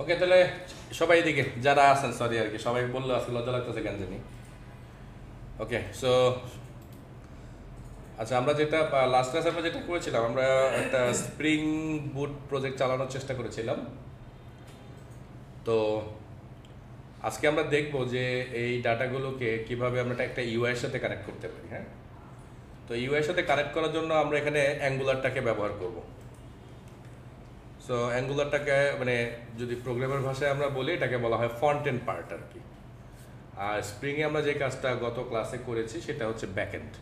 ওকে, তাহলে সবাই এদিকে যারা আছেন, সরি আর কি, সবাই বললো আজকে লজ্জা লাগতেছে কেন জানি। ওকে, সো আচ্ছা, আমরা যেটা লাস্ট ক্লাসে আমরা যেটা করেছিলাম, আমরা একটা স্প্রিং বুট প্রজেক্ট চালানোর চেষ্টা করেছিলাম। তো আজকে আমরা দেখব যে এই ডাটাগুলোকে কিভাবে আমরা একটা ইউআই এর সাথে কানেক্ট করতে পারি। হ্যাঁ, তো ইউআই এর সাথে কানেক্ট করার জন্য আমরা এখানে অ্যাঙ্গুলারটাকে ব্যবহার করব। সো অ্যাঙ্গুলারটাকে মানে যদি প্রোগ্রামের ভাষায় আমরা বলি, এটাকে বলা হয় ফ্রন্ট এন্ড পার্ট আর কি। আর স্প্রিংয়ে আমরা যে কাজটা গত ক্লাসে করেছি সেটা হচ্ছে ব্যাকএন্ড।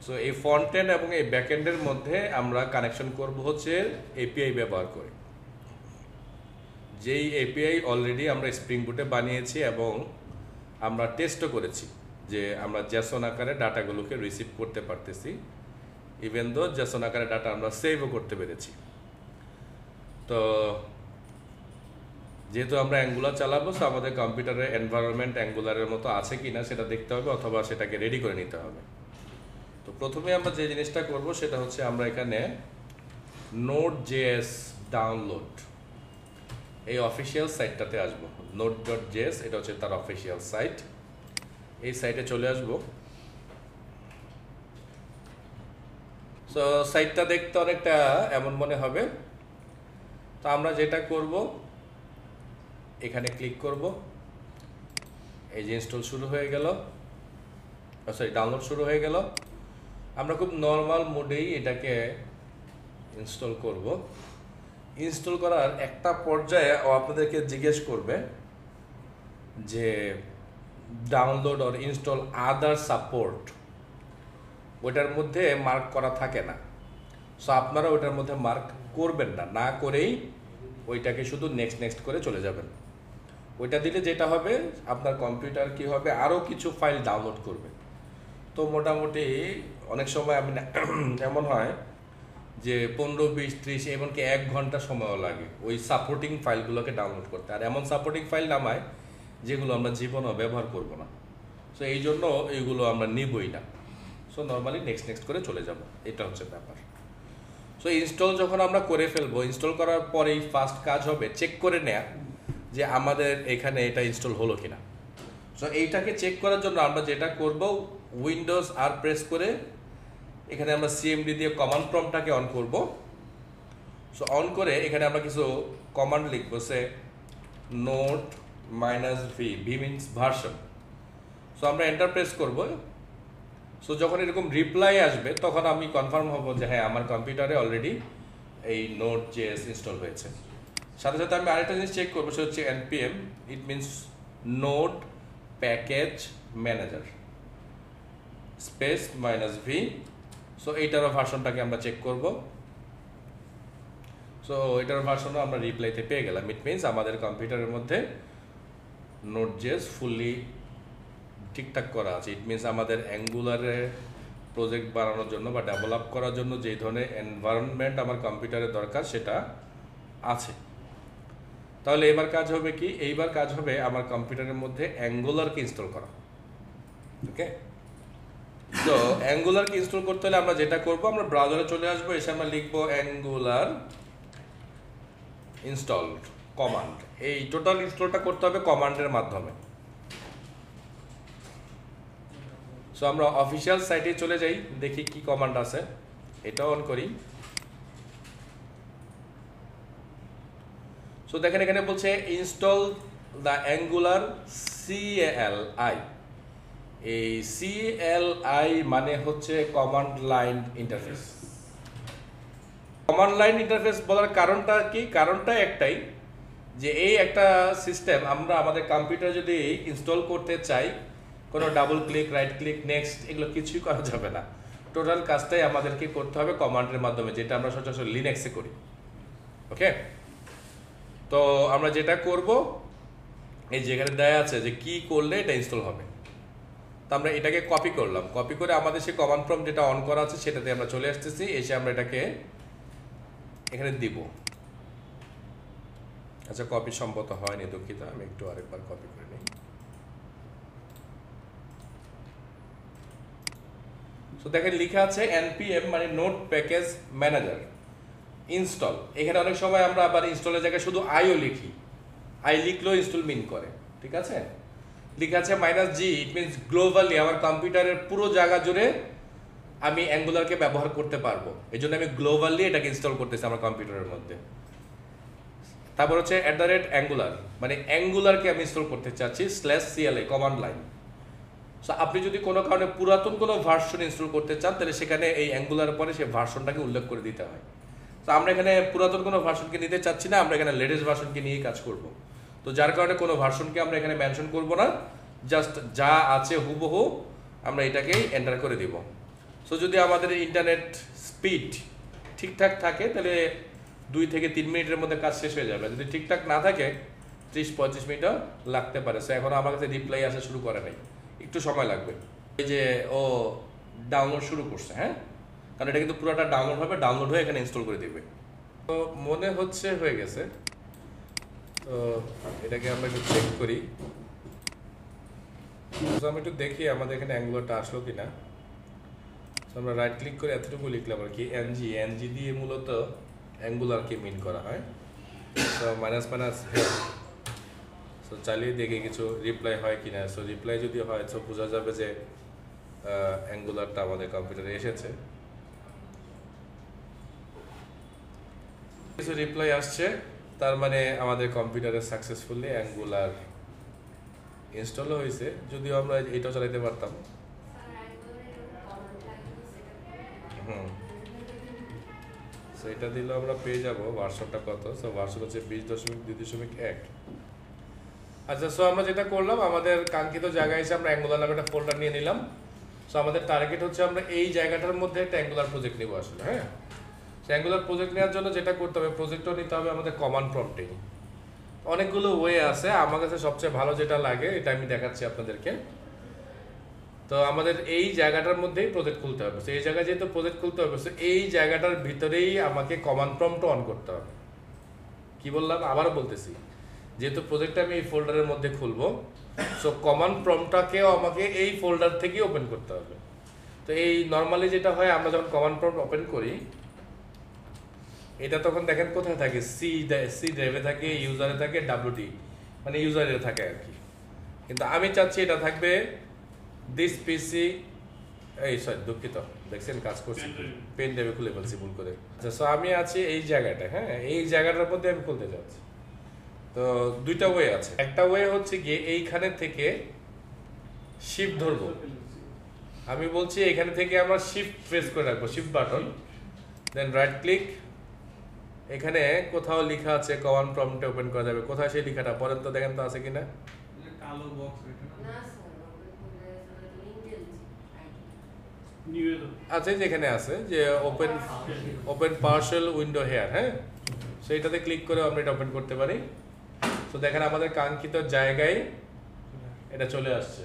সো এই ফ্রন্ট এন্ড এবং এই ব্যাকএন্ডের মধ্যে আমরা কানেকশন করব হচ্ছে এপিআই ব্যবহার করে। যেই এপিআই অলরেডি আমরা স্প্রিং বুটে বানিয়েছি এবং আমরা টেস্টও করেছি যে আমরা জেসন আকারে ডাটাগুলোকে রিসিভ করতে পারতেছি, ইভেন দো জেসন আকারে ডাটা আমরা সেভও করতে পেরেছি। তো যেহেতু আমরা অ্যাঙ্গুলার চালাবো, সো আমাদের কম্পিউটারের এনভায়রনমেন্ট অ্যাঙ্গুলারের মতো আছে কি না সেটা দেখতে হবে, অথবা সেটাকে রেডি করে নিতে হবে। তো প্রথমে আমরা যে জিনিসটা করব সেটা হচ্ছে আমরা এখানে Node.js ডাউনলোড এই অফিসিয়াল সাইটটাতে আসবো। Node.js এটা হচ্ছে তার অফিসিয়াল সাইট। এই সাইটে চলে আসব। সো সাইটটা দেখতে অনেকটা এমন মনে হবে। তো আমরা যেটা করব, এখানে ক্লিক করব, এই যে ইনস্টল শুরু হয়ে গেল, সরি ডাউনলোড শুরু হয়ে গেল। আমরা খুব নর্মাল মোডেই এটাকে ইনস্টল করব। ইনস্টল করার একটা পর্যায়ে ও আপনাদেরকে জিজ্ঞেস করবে যে download or install other support, ওইটার মধ্যে মার্ক করা থাকে না। সো আপনারা ওইটার মধ্যে মার্ক করবেন না, না করেই ওইটাকে শুধু নেক্সট নেক্সট করে চলে যাবেন। ওইটা দিলে যেটা হবে, আপনার কম্পিউটার কি হবে, আরও কিছু ফাইল ডাউনলোড করবে। তো মোটামুটি অনেক সময় আমি এমন হয় যে 15, 20, 30 এমনকি 1 ঘন্টা সময়ও লাগে ওই সাপোর্টিং ফাইলগুলোকে ডাউনলোড করতে। আর এমন সাপোর্টিং ফাইল নামায় যেগুলো আমরা জীবনেও ব্যবহার করব না। সো এই জন্য এইগুলো আমরা নিবই না। সো নর্মালি নেক্সট নেক্সট করে চলে যাব, এটা হচ্ছে ব্যাপার। সো ইনস্টল যখন আমরা করে ফেলবো, ইনস্টল করার পরেই ফার্স্ট কাজ হবে চেক করে নেয়া যে আমাদের এখানে এটা ইনস্টল হলো কিনা। সো এইটাকে চেক করার জন্য আমরা যেটা করব, উইন্ডোজ আর প্রেস করে এখানে আমরা সিএমডি দিয়ে কমান্ড প্রম্পটটাকে অন করব। সো অন করে এখানে আমরা কিছু কমান্ড লিখবো, সে node -v, V means version. So আমরা এন্টার প্রেস করব। সো যখন এরকম রিপ্লাই আসবে তখন আমি কনফার্ম হব যে হ্যাঁ, আমার কম্পিউটারে অলরেডি এই Node.js ইনস্টল হয়েছে। সাথে সাথে আমি আরেকটা জিনিস চেক করবো, সেটা হচ্ছে npm, it means node package manager space -v। So এইটারও ভার্সনটাকে আমরা চেক করব। সো এটার ভার্সনও আমরা রিপ্লাইতে পেয়ে গেলাম। ইট মিনস আমাদের কম্পিউটারের মধ্যে Node.js ফুললি ঠিকঠাক করা আছে। ইট মিনস আমাদের অ্যাঙ্গুলারে প্রজেক্ট বানানোর জন্য বা ডেভেলপ করার জন্য যেই ধরনের এনভায়রনমেন্ট আমার কম্পিউটারে দরকার সেটা আছে। তাহলে এবার কাজ হবে কি, এইবার কাজ হবে আমার কম্পিউটারের মধ্যে অ্যাঙ্গুলারকে ইনস্টল করা। ওকে, তো অ্যাঙ্গুলারকে ইনস্টল করতে হলে আমরা যেটা করব, আমরা ব্রাউজারে চলে আসবো, এসে আমরা লিখবো অ্যাঙ্গুলার ইনস্টল কমান্ড। এই টোটাল ইনস্টলটা করতে হবে কমান্ডের মাধ্যমে। সো আমরা অফিসিয়াল সাইটে চলে যাই, দেখি কি কমান্ড আছে, এটা অন করি। সো দেখেন এখানে বলছে ইনস্টল দ্য অ্যাঙ্গুলার CLI। এই CLI মানে হচ্ছে command line interface. Command line interface বলার কারণটা কি? কারণটা একটাই, যে এই একটা সিস্টেম আমরা আমাদের কম্পিউটার যদি ইনস্টল করতে চাই, কোনো double click, right click, next এগুলো কিছুই করা যাবে না। টোটাল কাজটাই আমাদেরকে করতে হবে কমান্ডের মাধ্যমে, যেটা আমরা সচরাচর লিনাক্সে করি। ওকে, তো আমরা যেটা করব, এই যেখানে দেয়া আছে যে কি করলে এটা ইনস্টল হবে, তো আমরা এটাকে কপি করলাম। কপি করে আমাদের সেই কমান্ড প্রম্পট যেটা অন করা আছে সেটাতে আমরা চলে আসতেছি, এসে আমরা এটাকে এখানে দিব। আচ্ছা, কপি সম্ভবত হয়নি, দুঃখিত, আমি একটু আরেকবার কপি করে নিই। তো দেখেন লেখা আছে npm মানে নোড প্যাকেজ ম্যানেজার। ইনস্টল, এখানে অনেক সময় আমরা আবার ইনস্টলের জায়গায় শুধু আইও লিখি, আই লিখলেও ইনস্টল মিন করে, ঠিক আছে। লেখা আছে -G, ইট মিনস গ্লোবালি আমার কম্পিউটারের পুরো জায়গা জুড়ে আমি অ্যাঙ্গুলারকে ব্যবহার করতে পারবো, এই জন্য আমি গ্লোবালি এটাকে ইনস্টল করতেছি আমার কম্পিউটারের মধ্যে। তারপর হচ্ছে @অ্যাঙ্গুলার, মানে অ্যাঙ্গুলারকে আমি ইনস্টল করতে চাচ্ছি /CLA কমান্ড লাইন। সো আপনি যদি কোনো কারণে পুরাতন কোনো ভার্সন ইনস্টল করতে চান তাহলে সেখানে এই অ্যাঙ্গুলার পরে সেই ভার্সনটাকে উল্লেখ করে দিতে হয়। তো আমরা এখানে পুরাতন কোনো ভার্সনকে নিতে চাচ্ছি না, আমরা এখানে লেটেস্ট ভার্সনকে নিয়েই কাজ করব। তো যার কারণে কোনো ভার্সনকে আমরা এখানে মেনশন করব না, জাস্ট যা আছে হুবহু আমরা এটাকেই এন্টার করে দিব। সো যদি আমাদের ইন্টারনেট স্পিড ঠিকঠাক থাকে তাহলে 2 থেকে 3 মিনিটের মধ্যে কাজ শেষ হয়ে যাবে। যদি ঠিকঠাক না থাকে 30-35 মিনিটও লাগতে পারে। সো এখন আমার কাছে রিপ্লাই আসা শুরু করে নাই, একটু সময় লাগবে। এই যে ও ডাউনলোড শুরু করছে, হ্যাঁ, কারণ এটা কিন্তু পুরোটা ডাউনলোড হবে, ডাউনলোড হয়ে এখানে ইনস্টল করে দিবে। তো মনে হচ্ছে হয়ে গেছে। তো এটাকে আমরা একটু চেক করি। তো আমি একটু দেখি আমাদের এখানে অ্যাঙ্গুলারটা আসলো কিনা। তো আমরা রাইট ক্লিক করে এতটুকু লিখলাম আর কি, এনজি দিয়ে মূলত অ্যাঙ্গুলারকে মিন করা হয়। তো মাইনাস সো চালিয়ে দেখে কিছু রিপ্লাই হয় কিনা। সো রিপ্লাই যদি হয় তো বোঝা যাবে যে অ্যাঙ্গুলারটা আমাদের কম্পিউটারে এসেছে। কিছু রিপ্লাই আসছে, তার মানে আমাদের কম্পিউটারে সাকসেসফুলি অ্যাঙ্গুলার ইনস্টলও হয়েছে। যদিও আমরা এটাও চালাতে পারতাম। সো এটা দিলে আমরা পেয়ে যাব ভার্সনটা কত। সো ভার্সন হচ্ছে 20.2.1। আচ্ছা, সো আমরা যেটা করলাম আমাদের কাঙ্ক্ষিত জায়গায় এসে আমরা অ্যাঙ্গুলার নামে একটা ফোল্ডার নিয়ে নিলাম। সো আমাদের টার্গেট হচ্ছে আমরা এই জায়গাটার মধ্যে একটা অ্যাঙ্গুলার প্রজেক্ট নিব আসলে, হ্যাঁ। অ্যাঙ্গুলার প্রজেক্ট নেওয়ার জন্য যেটা করতে হবে, প্রজেক্টও নিতে হবে আমাদের কমান্ড প্রম্পটে। অনেকগুলো ওয়ে আছে, আমার কাছে সবচেয়ে ভালো যেটা লাগে এটা আমি দেখাচ্ছি আপনাদেরকে। তো আমাদের এই জায়গাটার মধ্যেই প্রজেক্ট খুলতে হবে। এই জায়গায় যেহেতু প্রজেক্ট খুলতে হবে, এই জায়গাটার ভিতরেই আমাকে কমান্ড প্রম্পট অন করতে হবে। কি বললাম, আবারও বলতেছি, যেহেতু প্রজেক্টটা আমি এই ফোল্ডারের মধ্যে খুলবো, সো কমান্ড প্রম্পটটাকেও আমাকে এই ফোল্ডার থেকেই ওপেন করতে হবে। তো এই নর্মালি যেটা হয়, আমরা যখন কমান্ড প্রম্পট ওপেন করি, এটা তখন দেখেন কোথায় থাকে, সি ড্রাইভে থাকে, ইউজারে থাকে, WD মানে ইউজারে থাকে আর কি। কিন্তু আমি চাচ্ছি এটা থাকবে দিস পিসি, এই সরি দুঃখিত, দেখছেন কাজ করছি, পেন ড্রাইভে খুলে ফেলছি ভুল করে। আচ্ছা, সো আমি আছি এই জায়গাটা, হ্যাঁ, এই জায়গাটার মধ্যে আমি খুলতে চাচ্ছি। তো দুইটা ওয়ে আছে। একটা ওয়ে হচ্ছে গিয়ে এইখানে থেকে শিফট ধরবো, আমি বলছি এখানে থেকে আমরা শিফট প্রেস করে রাখবো, শিফট বাটন, দেন রাইট ক্লিক, এখানে কোথাও লেখা আছে কমান্ড প্রম্পটে ওপেন করা যাবে। কোথায় সেই লেখাটা পরেন তো, দেখেন তো আছে কিনা। কালো বক্স না স্যার, আচ্ছা, যেখানে আছে যে ওপেন পার্সেল উইন্ডো হেয়ার, হ্যাঁ, সেইটাতে ক্লিক করে আমরা এটা ওপেন করতে পারি। তো দেখেন আমাদের কাঙ্ক্ষিত জায়গায় এটা চলে আসছে।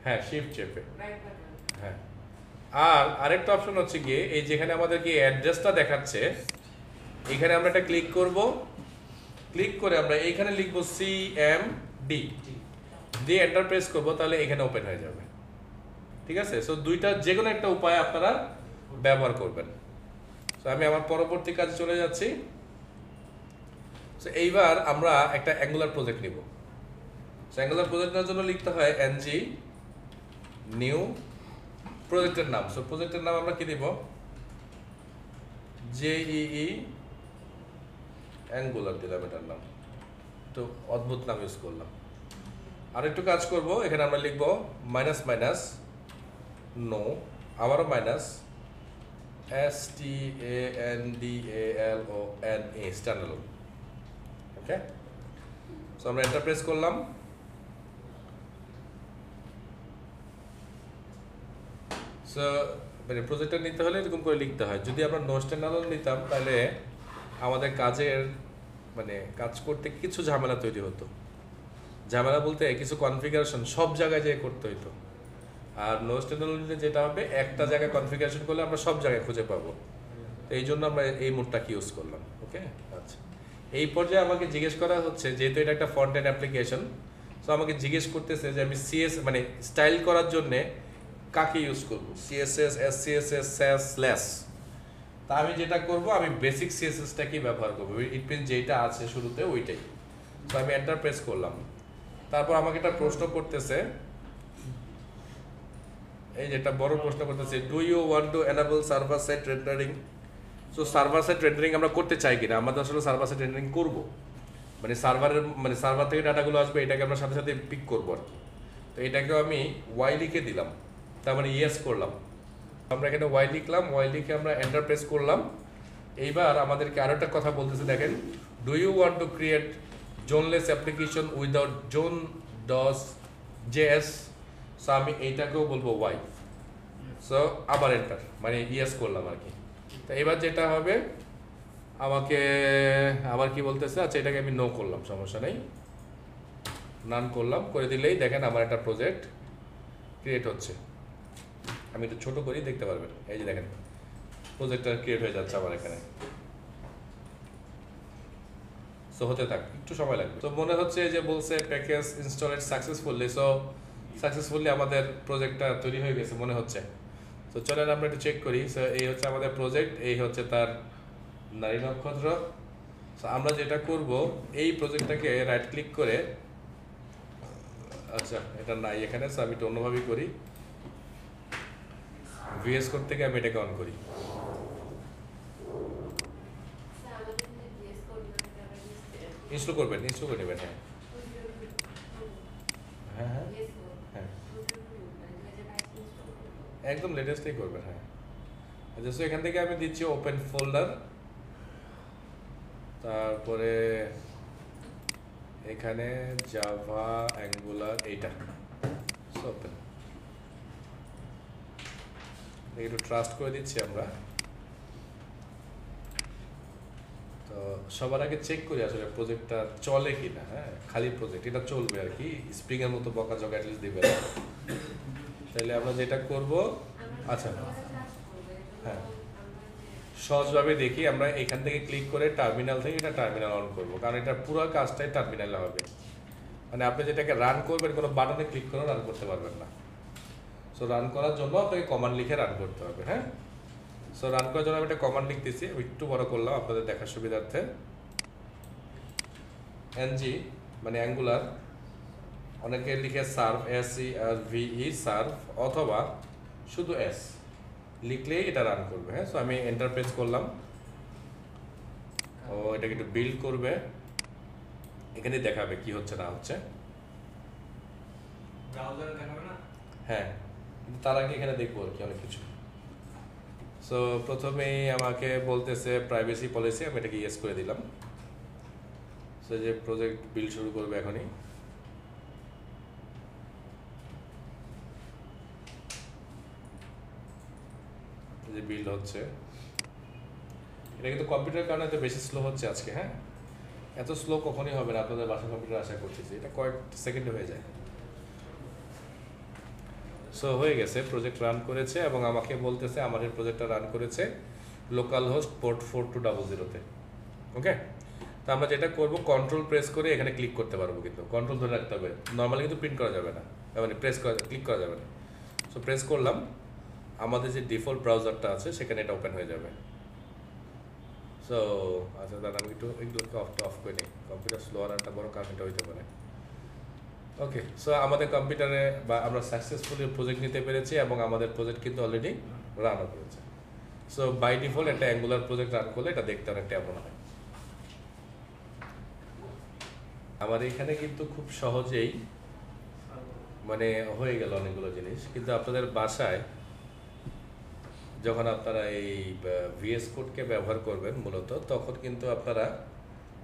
হ্যাঁ, শিফট চেপে, হ্যাঁ। আর আরেকটা অপশন হচ্ছে গিয়ে এই যেখানে আমাদেরকে অ্যাড্রেসটা দেখাচ্ছে, এখানে আমরা এটা ক্লিক করব। ক্লিক করে আমরা এইখানে লিখবো CMD দিয়ে এন্টার প্রেস করবো, তাহলে এখানে ওপেন হয়ে যাবে। ঠিক আছে, সো দুইটা যে কোনো একটা উপায় আপনারা ব্যবহার করবেন। সো আমি আমার পরবর্তী কাজে চলে যাচ্ছি। সো এইবার আমরা একটা অ্যাঙ্গুলার প্রজেক্ট নিব। সো অ্যাঙ্গুলার প্রজেক্ট নেওয়ার জন্য লিখতে হয় NG নিউ প্রজেক্টের নাম। সো প্রজেক্টের নাম আমরা কি দিব, JEE অ্যাঙ্গুলার দিলাম এটার নাম, তো অদ্ভুত নাম ইউজ করলাম। আর একটু কাজ করব, এখানে আমরা লিখব মাইনাস নো, আবারও মাইনাস STANDALONA স্ট্যান্ডালোন। ওকে, সো আমরা এন্টার প্রেস করলাম। সো মানে প্রজেক্টটা নিতে হলে এরকম করে লিখতে হয়। যদি আমরা নো স্ট্যান্ডালোন নিতাম তাহলে আমাদের কাজের মানে কাজ করতে কিছু ঝামেলা তৈরি হতো। ঝামেলা বলতে কিছু কনফিগারেশন সব জায়গায় যেয়ে করতে হতো। আর নো স্ট্যান্ডালোন নিলে যেটা হবে, একটা জায়গায় কনফিগারেশন করলে আমরা সব জায়গায় খুঁজে পাবো। এই জন্য আমরা এই মোডটাকে ইউজ করলাম। ওকে, আচ্ছা, এই পর্যায়ে আমাকে জিজ্ঞেস করা হচ্ছে, যেহেতু এটা একটা ফ্রন্ট এন্ড অ্যাপ্লিকেশন, সো আমাকে জিজ্ঞেস করতেছে যে আমি মানে স্টাইল করার জন্যে কাকে ইউজ করবো, CSS, SCSS, SAS, তা আমি যেটা করব, আমি বেসিক সিএসএসটাকেই ব্যবহার করবো, ইট মিনস যেটা আছে শুরুতে ওইটাই। তো আমি এন্টার প্রেস করলাম। তারপর আমাকে একটা প্রশ্ন করতেছে, এই যেটা বড় প্রশ্ন করতেছে, do you want to enable server side rendering. So server side rendering আমরা করতে চাই কিনা, আমরা তো আসলে সার্ভার সাইড রেন্ডারিং করবো, মানে সার্ভার থেকে ডাটাগুলো আসবে, এটাকে আমরা সাথে সাথে পিক করবো আর কি। তো এটাকেও আমি ওয়াই লিখে দিলাম, তার মানে ইয়েস করলাম। আমরা এখানে ওয়াই লিখলাম, ওয়াই লিখে আমরা এন্টার প্রেস করলাম। এইবার আমাদেরকে আরো একটা কথা বলতেছে, দেখেন, do you want to create zoneless application without zone dot JS. So আমি এইটাকেও বলবো ওয়াই। সো আবার এন্টার, মানে ইয়েস করলাম আর কি। তো এবার যেটা হবে, আমাকে আবার কি বলতেছে, আচ্ছা এটাকে আমি নো করলাম, সমস্যা নেই, নান করলাম, করে দিলেই দেখেন আমার একটা প্রজেক্ট ক্রিয়েট হচ্ছে। আমি একটু ছোট করি, দেখতে পারবেন, এই যে দেখেন প্রজেক্টটা ক্রিয়েট হয়ে যাচ্ছে আমার এখানে। সো হতে থাক, একটু সময় লাগবে। তো মনে হচ্ছে যে বলছে package installed successfully, so successfully আমাদের প্রজেক্টটা তৈরি হয়ে গেছে মনে হচ্ছে। তো চলেন আমরা একটু চেক করি। সো এই হচ্ছে আমাদের প্রজেক্ট, এই হচ্ছে তার নারী নক্ষত্র। সো আমরা যেটা করব, এই প্রজেক্টটাকে রাইট ক্লিক করে, আচ্ছা এটা নাই এখানে, সো আমি একটু অন্যভাবেই করি। ভিএস কোড থেকে আমি এটাকে অন করি। ইনস্টল করবেন, ইনস্টল করে নেবেন। হ্যাঁ হ্যাঁ হ্যাঁ হ্যাঁ, একদম লেটেস্টই করবেন। হ্যাঁ, আচ্ছা এখান থেকে আমি দিচ্ছি ওপেন ফোল্ডার, তারপরে এখানে জাভা অ্যাঙ্গুলার এইটা ওপেন, একটু ট্রাস্ট করে দিচ্ছি আমরা। তো সবার আগে চেক করি আসলে প্রজেক্টটা চলে কিনা। হ্যাঁ, খালি প্রজেক্ট এটা চলবে আর কি, স্প্রিং এর মতো বকা জগা অ্যাটলিস্ট দিবে না। তাহলে আমরা যেটা করব, আচ্ছা হ্যাঁ সহজভাবে দেখি, আমরা এখান থেকে ক্লিক করে টার্মিনাল থেকে এটা টার্মিনাল অন করব, কারণ এটা পুরো কাজটাই টার্মিনালে হবে। মানে আপনি যেটাকে রান করবেন, কোনো বাটনে ক্লিক করে রান করতে পারবেন না। সো রান করার জন্য আপনাকে কমান্ড লিখে রান করতে হবে। হ্যাঁ, সো রান করার জন্য আমি একটা কমান্ড লিখতেছি, একটু বড় করলাম আপনাদের দেখার সুবিধার্থে। এনজি মানে অ্যাঙ্গুলার, অনেকে লিখে সার্ভ, SERVE সার্ভ, অথবা শুধু এস লিখলেই এটা রান করবে। হ্যাঁ, সো আমি এন্টার প্রেস করলাম, ও এটাকে একটু বিল্ড করবে, এখানে দেখাবে কি হচ্ছে না হচ্ছে। ব্রাউজারে দেখাবে না? হ্যাঁ, তার আগে এখানে দেখবো আর কি অনেক কিছু। সো প্রথমেই আমাকে বলতেছে প্রাইভেসি পলিসি, আমি এটাকে ইয়েস করে দিলাম। সো যে প্রজেক্ট বিল্ড শুরু করবে এখনই। যে বিল্ড হচ্ছে, এটা কিন্তু কম্পিউটারের কারণে এত বেশি স্লো হচ্ছে আজকে। হ্যাঁ, এত স্লো কখনই হবে না, আপনাদের বাসা কম্পিউটার আশা করতেছি, এটা কয়েক সেকেন্ডে হয়ে যায়। সো হয়ে গেছে, প্রজেক্ট রান করেছে এবং আমাকে বলতেছে আমাদের প্রজেক্টটা রান করেছে লোকাল হোস্ট পোর্ট 4200-তে। ওকে, তো আমরা যেটা করব, কন্ট্রোল প্রেস করে এখানে ক্লিক করতে পারবো, কিন্তু কন্ট্রোল ধরে রাখতে হবে, নর্মালি কিন্তু প্রিন্ট করা যাবে না, মানে ক্লিক করা যাবে না। সো প্রেস করলাম, আমাদের যে ডিফল্ট ব্রাউজারটা আছে সেখানে এটা ওপেন হয়ে যাবে। সো আচ্ছা দাদা আমি একটু অফ করে নিই, কম্পিউটার স্লো আর একটা বড় কারণ এটা হইতে পারে। ওকে, সো আমাদের কম্পিউটারে বা আমরা সাকসেসফুলি প্রজেক্ট নিতে পেরেছি এবং আমাদের প্রজেক্ট কিন্তু অলরেডি রানও করেছে। সো বাই ডিফল্ট একটা অ্যাঙ্গুলার প্রজেক্ট রান করলে এটা দেখতে অনেকটা এমন হয়। আমার এখানে কিন্তু খুব সহজেই মানে হয়ে গেল অনেকগুলো জিনিস, কিন্তু আপনাদের বাসায় যখন আপনারা এই ভিএস কোডকে ব্যবহার করবেন মূলত, তখন কিন্তু আপনারা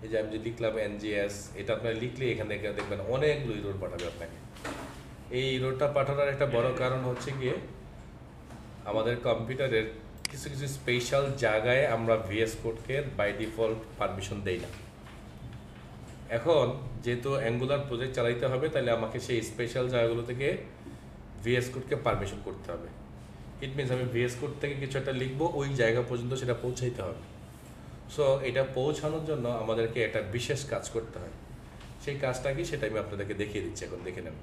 এই যে আমি যে লিখলাম NGS, এটা আপনারা লিখলে এখান থেকে দেখবেন অনেকগুলো ইরোর পাঠাবে আপনাকে। এই ইরোরটা পাঠানোর একটা বড় কারণ হচ্ছে গিয়ে আমাদের কম্পিউটারের কিছু কিছু স্পেশাল জায়গায় আমরা ভিএস কোডকে বাই ডিফল্ট পারমিশন দেই না। এখন যেহেতু অ্যাঙ্গুলার প্রজেক্ট চালাইতে হবে, তাহলে আমাকে সেই স্পেশাল জায়গাগুলো থেকে ভিএস কোডকে পারমিশন করতে হবে। ইট মিনস আমি ভিএস কোড থেকে কিছু একটা লিখবো, ওই জায়গা পর্যন্ত সেটা পৌঁছাইতে হবে। সো এটা পৌঁছানোর জন্য আমাদেরকে একটা বিশেষ কাজ করতে হয়। সেই কাজটা কি সেটা আমি আপনাদেরকে দেখিয়ে দিচ্ছি, এখন দেখে নেন।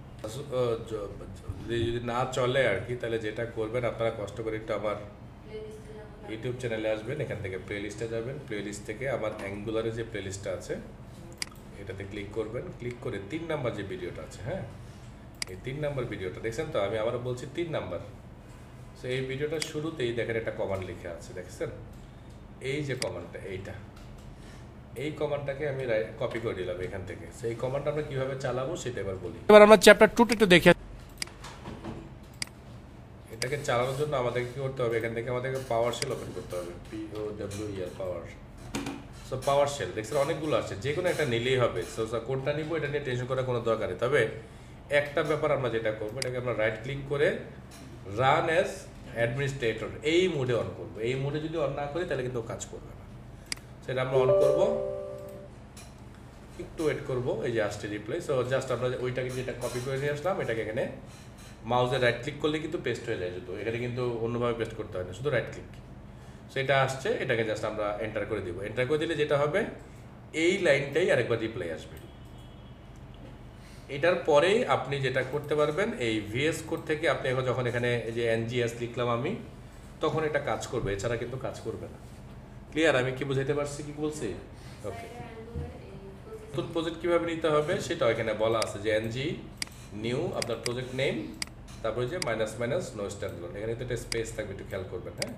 যদি না চলে আর কি, তাহলে যেটা করবেন আপনারা কষ্ট করে একটু আমার ইউটিউব চ্যানেলে আসবেন, এখান থেকে প্লেলিস্টে যাবেন, প্লেলিস্ট থেকে আমার অ্যাঙ্গুলারে যে প্লেলিস্টটা আছে এটাতে ক্লিক করবেন, ক্লিক করে 3 নাম্বার যে ভিডিওটা আছে, হ্যাঁ এই 3 নাম্বার ভিডিওটা দেখছেন তো, আমি আবারও বলছি 3 নাম্বার। সো এই ভিডিওটার শুরুতেই দেখেন একটা কমান্ড লেখা আছে, দেখছেন এই যে কমান্ডটা, এই কমান্ডটাকে আমি কপি করে দিলাম এখান থেকে। সেই কমান্ডটা আমরা কিভাবে চালাবো সেটা এবার বলি। এবার আমরা চ্যাপ্টার 2 একটু দেখে, এটাকে চালানোর জন্য আমাদের কি করতে হবে, এখান থেকে আমাদেরকে পাওয়ার শেল ওপেন করতে হবে, POWER পাওয়ার। সো পাওয়ার শেল দেখছেন অনেকগুলো আছে, যে কোনো একটা নিলেই হবে। সো কোনটা নিব এটা নিয়ে টেনশন করার কোনো দরকার নেই। তবে একটা ব্যাপার আমরা যেটা করবো, এটাকে আমরা রাইট ক্লিক করে রান অ্যাজ অ্যাডমিনিস্ট্রেটর এই মোডে অন করবো। এই মোডে যদি অন না করি তাহলে কিন্তু কাজ করবে না। সেটা আমরা অন করবো, একটু ওয়েট করবো, এই যে আসছে রিপ্লাই। সো জাস্ট আমরা ওইটাকে যেটা কপি করে নিয়ে আসলাম, এটাকে এখানে মাউসে রাইট ক্লিক করলে কিন্তু পেস্ট হয়ে যায়, শুধু এখানে কিন্তু অন্যভাবে পেস্ট করতে হয় না, শুধু রাইট ক্লিক। সেটা আসছে, এটাকে জাস্ট আমরা এন্টার করে দিব। এন্টার করে দিলে যেটা হবে, এই লাইনটাই আরেকবার রিপ্লাই আসবে। এটার পরেই আপনি যেটা করতে পারবেন, এই VS কোড থেকে আপনি এখন যখন এখানে এই যে NGS লিখলাম আমি, তখন এটা কাজ করবে, এছাড়া কিন্তু কাজ করবে না। ক্লিয়ার? আমি কি বুঝাইতে পারছি, কি বলছি? ওকে। নতুন প্রজেক্ট কীভাবে নিতে হবে সেটাও এখানে বলা আছে, যে NG নিউ আপনার প্রজেক্ট নেম, তারপরে যে মাইনাস নো স্ট্যান্ডার্ড, এখানে তো একটা স্পেস থাকবে, একটু খেয়াল করবেন, হ্যাঁ।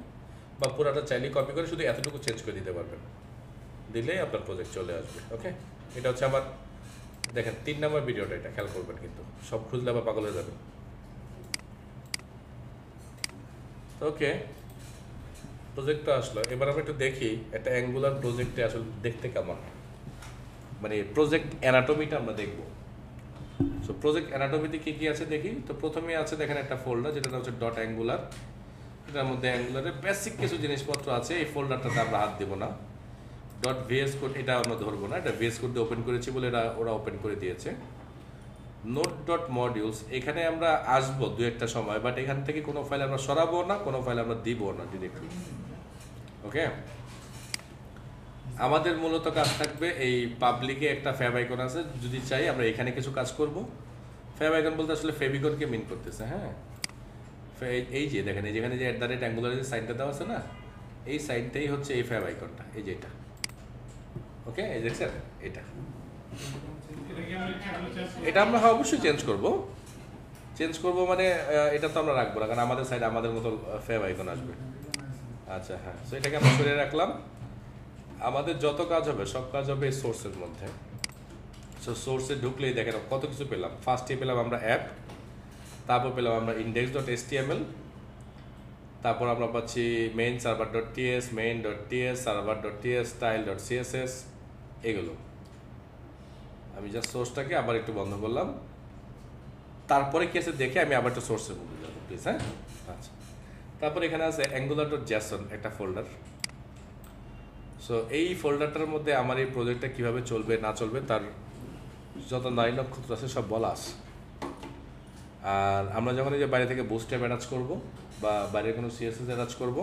বা পুরাটা চাইলে কপি করে শুধু এতটুকু চেঞ্জ করে দিতে পারবেন, দিলেই আপনার প্রজেক্ট চলে আসবে। ওকে, এটা হচ্ছে আমার, দেখেন 3 নাম্বার ভিডিওটা, এটা খেয়াল করবেন, কিন্তু সব খুঁজলে আবার পাগল হয়ে যাবেন। ওকে, প্রজেক্টটা আসলো। এবার আমরা একটু দেখি একটা অ্যাঙ্গুলার প্রজেক্টে আসলে দেখতে কেমন, মানে প্রজেক্ট অ্যানাটমিটা আমরা দেখবো। সো প্রজেক্ট অ্যানাটমিতে কী কী আছে দেখি। তো প্রথমে আছে দেখেন একটা ফোল্ডার, যেটা হচ্ছে ডট অ্যাঙ্গুলার। এটার মধ্যে অ্যাঙ্গুলারের বেসিক কিছু জিনিসপত্র আছে, এই ফোল্ডারটাতে আমরা হাত দেবো না। .vs কোড এটা আমরা ধরবো না, এটা VS কোড দিয়ে ওপেন করেছি বলে ওরা ওপেন করে দিয়েছে। নোট.মডিউলস, এখানে আমরা আসবো দু একটা সময়, বাট এখান থেকে কোনো ফাইল আমরা সরাবো না, কোনো ফাইল আমরা দিব না ডিরেক্টলি। ওকে, আমাদের মূলত কাজ থাকবে এই পাবলিকে একটা ফ্যাব আইকন আছে, যদি চাই আমরা এখানে কিছু কাজ করব। ফ্যাব আইকন বলতে আসলে ফেভিকনকে মিন করতেছে, হ্যাঁ। এই যে দেখেন, এই যেখানে যে @অ্যাঙ্গুলার যে সাইনটা দেওয়া আছে না, এই সাইনটাই হচ্ছে এই ফ্যাব আইকনটা, এই যে এটা। ওকে, এই দেখছেন এটা আমরা অবশ্যই চেঞ্জ করব মানে এটা তো আমরা রাখবো না, কারণ আমাদের সাইড আমাদের মতো ফ্যাব আইকন আসবে। আচ্ছা, হ্যাঁ। সো এটাকে আমরা সরিয়ে রাখলাম। আমাদের যত কাজ হবে সব কাজ হবে এই সোর্সের মধ্যে। সো সোর্সে ঢুকলেই দেখেন কত কিছু পেলাম। ফার্স্টে পেলাম আমরা অ্যাপ, তারপর পেলাম আমরা index.html, তারপর আমরা পাচ্ছি মেইন সার্ভার.ts, main.ts, server.ts, style.css, এগুলো। আমি জাস্ট সোর্সটাকে আবার একটু বন্ধ করলাম, তারপরে কি আছে দেখে আমি আবার একটু সোর্সের মধ্যে যাবো প্লিজ, হ্যাঁ। আচ্ছা, তারপর এখানে আছে angular.json একটা ফোল্ডার। সো এই ফোল্ডারটার মধ্যে আমার এই প্রজেক্টটা কীভাবে চলবে না চলবে তার যত 9 নক্ষত্র আছে সব বলা আছে। আর আমরা যখন এই যে বাইরে থেকে বুটস্ট্র্যাপ অ্যাটাচ করবো বা বাইরে কোনো CSS অ্যাটাচ করবো,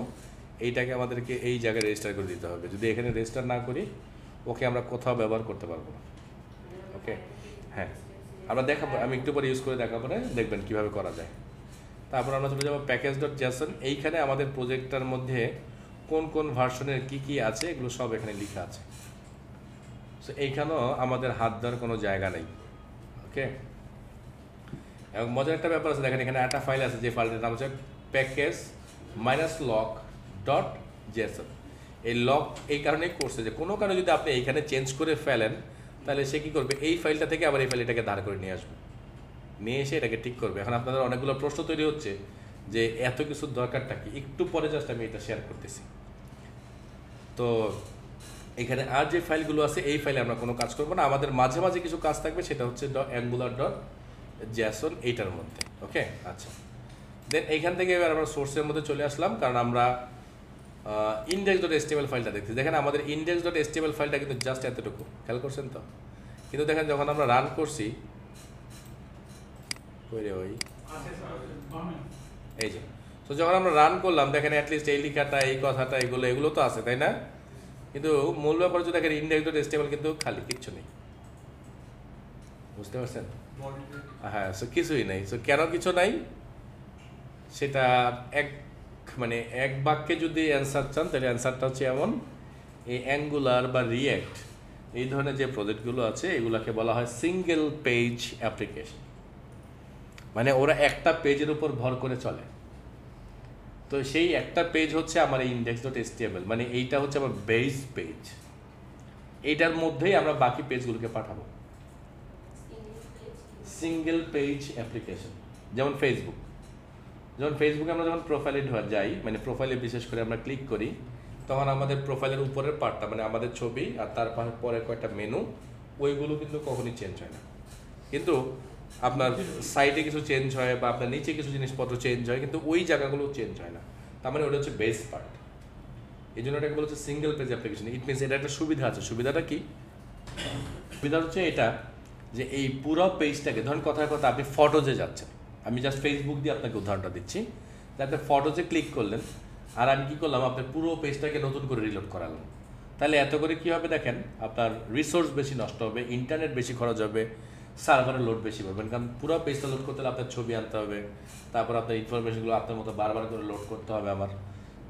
এইটাকে আমাদেরকে এই জায়গায় রেজিস্টার করে দিতে হবে। যদি এখানে রেজিস্টার না করি, ওকে আমরা কোথাও ব্যবহার করতে পারবো না। ওকে, হ্যাঁ, আমরা দেখাবো, আমি একটু পরে ইউজ করে দেখাবো না, দেখবেন কীভাবে করা যায়। তারপর আমরা চলে যাবো প্যাকেজ.json। এইখানে আমাদের প্রজেক্টটার মধ্যে কোন কোন ভার্সনের কি আছে এগুলো সব এখানে লেখা আছে। সো এইখানেও আমাদের হাত দেওয়ার কোনো জায়গা নেই। ওকে, এবং মজার একটা ব্যাপার আছে, দেখেন এখানে একটা ফাইল আছে, যে ফাইলটার নাম হচ্ছে package-lock.json। এই লক এই কারণেই করছে যে কোনো কারণে যদি আপনি এইখানে চেঞ্জ করে ফেলেন, তাহলে সে কী করবে, এই ফাইলটা থেকে আবার এই ফাইলটাকে ধার করে নিয়ে আসবে, নিয়ে এসে এটাকে ঠিক করবে। এখন আপনাদের অনেকগুলো প্রশ্ন তৈরি হচ্ছে যে এত কিছুর দরকারটা কি, একটু পরে জাস্ট আমি এটা শেয়ার করতেছি। তো এখানে আর যে ফাইলগুলো আছে এই ফাইলে আমরা কোনো কাজ করবো না, আমাদের মাঝে মাঝে কিছু কাজ থাকবে, সেটা হচ্ছে angular.json এইটার মধ্যে। ওকে, আচ্ছা, দেন এইখান থেকে এবার আমরা সোর্সের মধ্যে চলে আসলাম, কারণ আমরা index.html ফাইলটা দেখছি। দেখেন আমাদের index.html ফাইলটা কিন্তু জাস্ট এতটুকু, খেয়াল করছেন তো। কিন্তু দেখেন যখন আমরা রান করছি, এই যে, তো যখন আমরা রান করলাম দেখেন অ্যাটলিস্ট এই লেখাটা, এই কথাটা, এগুলো তো আছে, তাই না? কিন্তু মূল ব্যাপার যদি দেখেন index.html কিন্তু খালি, কিচ্ছু নেই, বুঝতে পারছেন? হ্যাঁ, সো কিছুই নেই। সো কেন কিছু নাই সেটা মানে এক বাক্যে যদি অ্যান্সার চান তাহলে অ্যান্সারটা হচ্ছে এমন, এই অ্যাঙ্গুলার বা রিয়্যাক্ট এই ধরনের যে প্রজেক্টগুলো আছে এগুলোকে বলা হয় সিঙ্গেল পেজ অ্যাপ্লিকেশন। মানে ওরা একটা পেজের উপর ভর করে চলে। তো সেই একটা পেজ হচ্ছে আমার এই index.html, মানে এইটা হচ্ছে আমার বেস পেজ। এইটার মধ্যেই আমরা বাকি পেজগুলোকে পাঠাবো। Single page application. যেমন ফেসবুকে আমরা যখন প্রোফাইলে যাই, মানে প্রোফাইলে বিশেষ করে আমরা ক্লিক করি, তখন আমাদের প্রোফাইলের উপরের পার্টটা মানে আমাদের ছবি আর তার পরে কয়েকটা মেনু, ওইগুলো কিন্তু কখনই চেঞ্জ হয় না। কিন্তু আপনার সাইডে কিছু চেঞ্জ হয় বা আপনার নিচে কিছু জিনিসপত্র চেঞ্জ হয়, কিন্তু ওই জায়গাগুলো চেঞ্জ হয় না। তার মানে ওটা হচ্ছে বেস পার্ট। এই জন্য এটাকে বলা হচ্ছে single page application. It means এটা একটা সুবিধা আছে। সুবিধাটা কি? সুবিধা হচ্ছে এটা যে এই পুরো পেজটাকে, ধরেন কথার কথা আপনি ফটোজে যাচ্ছেন, আমি জাস্ট ফেসবুক দিয়ে আপনাকে উদাহরণটা দিচ্ছি, যাতে ফটোজে ক্লিক করলেন আর আমি কী করলাম, আপনার পুরো পেজটাকে নতুন করে রিলোড করালাম। তাহলে এত করে কী হবে দেখেন, আপনার রিসোর্স বেশি নষ্ট হবে, ইন্টারনেট বেশি খরচ হবে, সার্ভারের লোড বেশি পড়বেন, কারণ পুরো পেজটা লোড করতে হলে আপনার ছবি আনতে হবে, তারপর আপনার ইনফরমেশনগুলো আপনার মতো বারবার করে লোড করতে হবে আমার।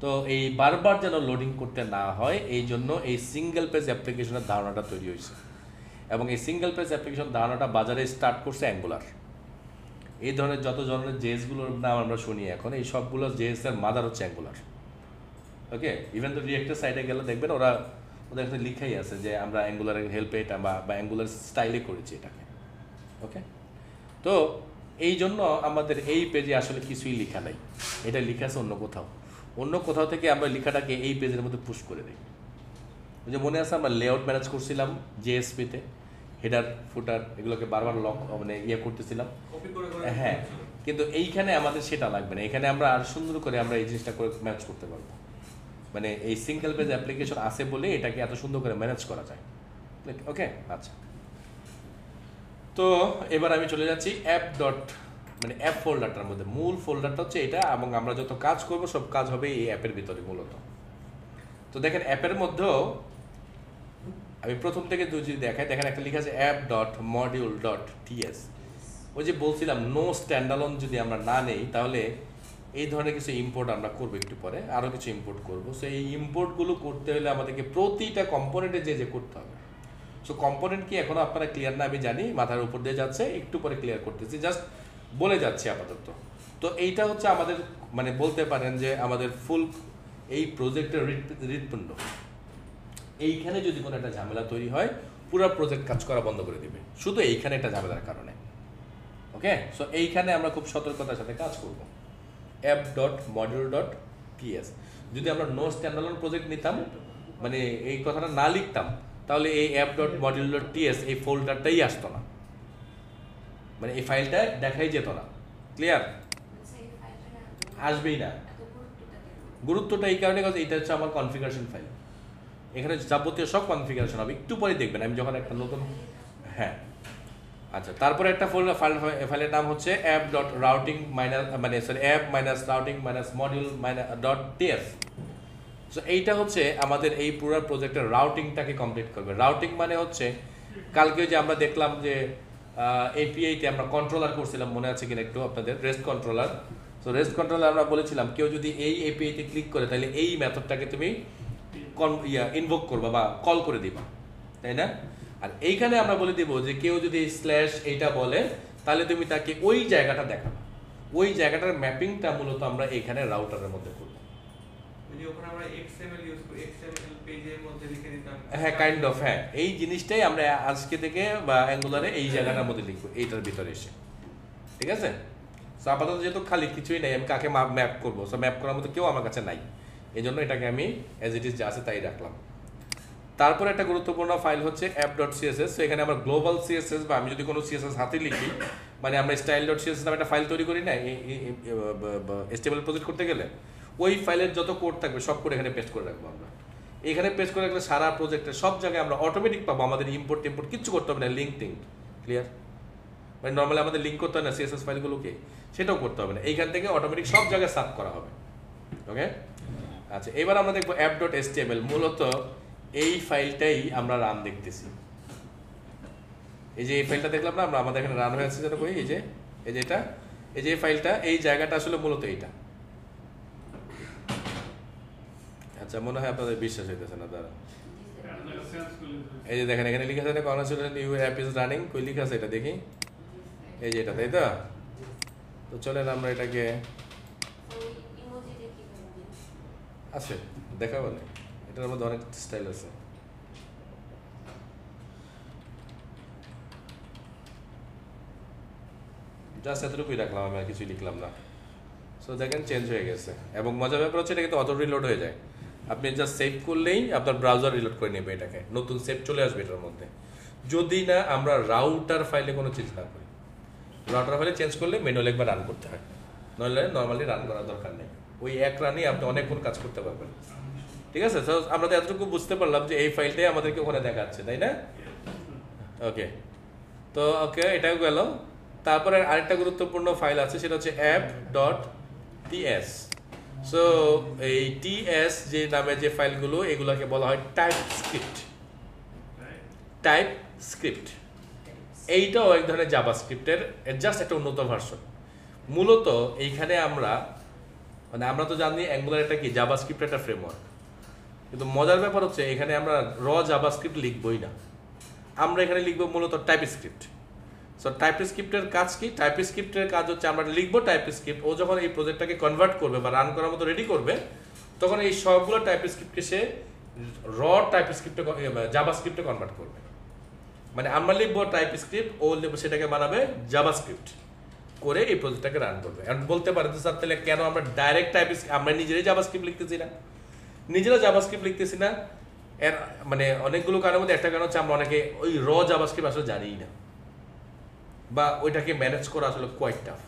তো এই বারবার যেন লোডিং করতে না হয়, এই জন্য এই সিঙ্গেল পেজ অ্যাপ্লিকেশনের ধারণাটা তৈরি হয়েছে। এবং এই সিঙ্গেল পেজ অ্যাপ্লিকেশন ধারণাটা বাজারে স্টার্ট করছে অ্যাঙ্গুলার। এই ধরনের যত ধরনের জেএসগুলোর নাম আমরা শুনি এখন, এই সবগুলো জেএসের মাদার হচ্ছে অ্যাঙ্গুলার। ওকে, ইভেন তো রিয়েক্টের সাইডে গেলে দেখবেন ওদের এখানে লিখাই আছে যে আমরা অ্যাঙ্গুলারের হেল্পে এটা বা অ্যাঙ্গুলার স্টাইলে করেছি এটাকে। ওকে, তো এই জন্য আমাদের এই পেজে আসলে কিছুই লেখা নাই, এটা লেখা আছে অন্য কোথাও থেকে আমরা লেখাটাকে এই পেজের মধ্যে পুশ করে দিই। ওই যে মনে আছে আমরা লেআউট ম্যানেজ করছিলাম জেএসপিতে, হেডার ফুটার এগুলোকে বারবার মানে করতেছিলাম। হ্যাঁ, কিন্তু এইখানে আমাদের সেটা লাগবে না। এখানে আমরা আর সুন্দর করে আমরা এই জিনিসটা করে ম্যানেজ করতে পারবো। মানে এই সিঙ্গেল পেজ অ্যাপ্লিকেশন আছে বলে এটাকে এত সুন্দর করে ম্যানেজ করা যায়। ওকে, আচ্ছা, তো এবার আমি চলে যাচ্ছি মানে অ্যাপ ফোল্ডারটার মধ্যে। মূল ফোল্ডারটা হচ্ছে এটা, এবং আমরা যত কাজ করব সব কাজ হবে এই অ্যাপের ভিতরে মূলত। তো দেখেন অ্যাপের মধ্যেও আমি প্রথম থেকে যদি দেখাই, দেখেন একটা লেখা আছে app.module.ts। ওই যে বলছিলাম নো স্ট্যান্ডালোন যদি আমরা না নেই, তাহলে এই ধরনের কিছু ইম্পোর্ট আমরা করবো, একটু পরে আরও কিছু ইম্পোর্ট করবো। সো এই ইম্পোর্টগুলো করতে হলে আমাদেরকে প্রতিটা কম্পোনেন্টে যে করতে হবে। সো কম্পোনেন্ট কি এখনও আপনারা ক্লিয়ার না আমি জানি, মাথার উপর দিয়ে যাচ্ছে, একটু পরে ক্লিয়ার করতেছি, জাস্ট বলে যাচ্ছি আপাতত। তো এইটা হচ্ছে আমাদের মানে বলতে পারেন যে আমাদের ফুল এই প্রজেক্টের হৃৎপিণ্ড। এইখানে যদি কোনো একটা ঝামেলা তৈরি হয়, পুরো প্রজেক্ট কাজ করা বন্ধ করে দিবে, শুধু এইখানে একটা ঝামেলার কারণে। ওকে, সো এইখানে আমরা খুব সতর্কতার সাথে কাজ করব। app.module.ts যদি আমরা নো স্ট্যান্ডালোন প্রজেক্ট নিতাম, মানে এই কথাটা না লিখতাম, তাহলে এই app.module.ts এই ফোল্ডারটাই আসতো না, মানে এই ফাইলটা দেখাই যেত না। ক্লিয়ার? আসবেই না। গুরুত্বটা এই কারণে, এটা হচ্ছে আমার কনফিগারেশন ফাইল, এখানে যাবতীয় সব কনফিগারেশন হবে। একটু পরে দেখবেন আমি যখন একটা নতুন, হ্যাঁ আচ্ছা, তারপরে একটা ফাইলের নাম হচ্ছে app.routing-module-module.ts। সো এইটা হচ্ছে আমাদের এই পুরো প্রজেক্টের রাউটিংটাকে কমপ্লিট করবে। রাউটিং মানে হচ্ছে কালকে যে আমরা দেখলাম যে এপিআইতে আমরা কন্ট্রোলার করছিলাম, মনে আছে কিনা একটু আপনাদের, rest controller. So rest controller আমরা বলেছিলাম কেউ যদি এই এপিআইতে ক্লিক করে তাহলে এই মেথডটাকে তুমি ইনভোক করবা বা কল করে দিবা, তাই না? আর এইখানে আমরা বলে দিব যে কেউ যদি স্ল্যাশ এইটা বলে তাহলে তুমি তাকে ওই জায়গাটা দেখাবা। ওই জায়গাটার ম্যাপিংটা মূলত আমরা এইখানে রাউটারের মধ্যে করব। হ্যাঁ, কাইন্ড অফ, হ্যাঁ, এই জিনিসটাই আমরা আজকে থেকে বা অ্যাঙ্গুলারে এই জায়গাটার মধ্যে লিখবো, এইটার ভিতরে এসে। ঠিক আছে? সো আপাতত যেহেতু খালি কিছুই নাই, আমি কাকে ম্যাপ করবো, সো ম্যাপ করার মতো কেউ আমার কাছে নাই, এই জন্য এটাকে আমি অ্যাজ ইট ইজ যা আছে তাই রাখলাম। তারপর একটা গুরুত্বপূর্ণ ফাইল হচ্ছে app.css। সো এখানে আমরা গ্লোবাল সিএসএস বা আমি যদি কোনো সিএসএস হাতে লিখি, মানে আমরা style.css নামে একটা ফাইল তৈরি করি না HTML প্রজেক্ট করতে গেলে, ওই ফাইলের যত কোড থাকবে সব কোড এখানে পেস্ট করে রাখবো আমরা। এখানে পেস্ট করে রাখলে সারা প্রজেক্টের সব জায়গায় আমরা অটোমেটিক পাবো, আমাদের ইম্পোর্ট কিচ্ছু করতে হবে না। Link clear? মানে নর্মালি আমাদের লিঙ্ক করতে হয় না সিএসএস ফাইলগুলোকে, সেটাও করতে হবে না, এইখান থেকে অটোমেটিক সব জায়গায় সার্ভ করা হবে। ওকে, আচ্ছা, এবার আমরা দেখবো app.html। মূলত এই ফাইলটাই আমরা রান দেখতেছি। এই যে এই ফাইলটা দেখলাম না আমরা, আমাদের এখানে রান হয়ে আছে যেন কই, এই যে এটা, এই যে এই ফাইলটা, এই জায়গাটা আসলে মূলত এইটা। আচ্ছা মনে হয় আপনাদের বিশ্বাস হইতেছে না দাঁড়া এই যে দেখেন এখানে লিখা আছে না congratulation your app is running কই লিখা আছে এটা দেখি এই যে এটা তাই তো তো চলেন আমরা এটাকে আছে দেখা বলে এটার মধ্যে অনেক স্টাইল আছে জাস্ট এতটুকুই রাখলাম আমি আর কিছুই লিখলাম না সো দেখেন চেঞ্জ হয়ে গেছে এবং মজার ব্যাপার হচ্ছে এটা কিন্তু অটো রিলোড হয়ে যায় আপনি জাস্ট সেভ করলেই আপনার ব্রাউজার রিলোড করে নেবে এটাকে নতুন সেভ চলে আসবে এটার মধ্যে যদি না আমরা রাউটার ফাইলে কোনো চেঞ্জ না করি রাউটার ফাইলে চেঞ্জ করলে ম্যানুয়ালি একবার রান করতে হয় নইলে নর্মালি রান করার দরকার নেই ওই এক রানেই আপনি অনেকক্ষণ কাজ করতে পারবেন ঠিক আছে তো আমরা তো এতটুকু বুঝতে পারলাম যে এই ফাইলটাই আমাদেরকে ওখানে দেখাচ্ছে তাই না ওকে তো ওকে এটাও গেল তারপরে আরেকটা গুরুত্বপূর্ণ ফাইল আছে সেটা হচ্ছে app.ts সো এই ts যে নামে যে ফাইলগুলো এগুলোকে বলা হয় টাইপ স্ক্রিপ্ট এইটাও এক ধরনের জাভাস্ক্রিপ্টের জাস্ট একটা উন্নত ভার্সন মূলত এইখানে আমরা আমরা তো জানি অ্যাঙ্গুলার একটা কি জাভাস্ক্রিপ্ট একটা ফ্রেমওয়ার্ক কিন্তু মজার ব্যাপার হচ্ছে এখানে আমরা জাভাস্ক্রিপ্ট লিখবই না আমরা এখানে লিখবো মূলত টাইপস্ক্রিপ্ট সো টাইপস্ক্রিপ্টের কাজ কি টাইপস্ক্রিপ্টের কাজ হচ্ছে আমরা লিখবো টাইপস্ক্রিপ্ট ও যখন এই প্রজেক্টটাকে কনভার্ট করবে বা রান করার মতো রেডি করবে তখন এই সবগুলো টাইপস্ক্রিপ্টকে সে টাইপস্ক্রিপ্টে জাভাস্ক্রিপ্টে কনভার্ট করবে মানে আমরা লিখবো টাইপস্ক্রিপ্ট ও সেটাকে বানাবে জাভাস্ক্রিপ্ট করে এই প্রজেক্টটাকে রান করবে এখন বলতে পারে যে স্যার তাহলে কেন আমরা ডাইরেক্ট আমরা নিজেরাই জাভাস্ক্রিপ্ট লিখতেছি না নিজেরা জাভাস্ক্রিপ্ট লিখতেছি না এর মানে অনেকগুলো কারণের মধ্যে একটা কারণ হচ্ছে আমরা অনেকে ওই জাভাস্ক্রিপ্ট আসলে জানিই না বা ওইটাকে ম্যানেজ করা আসলে কোয়াইট টাফ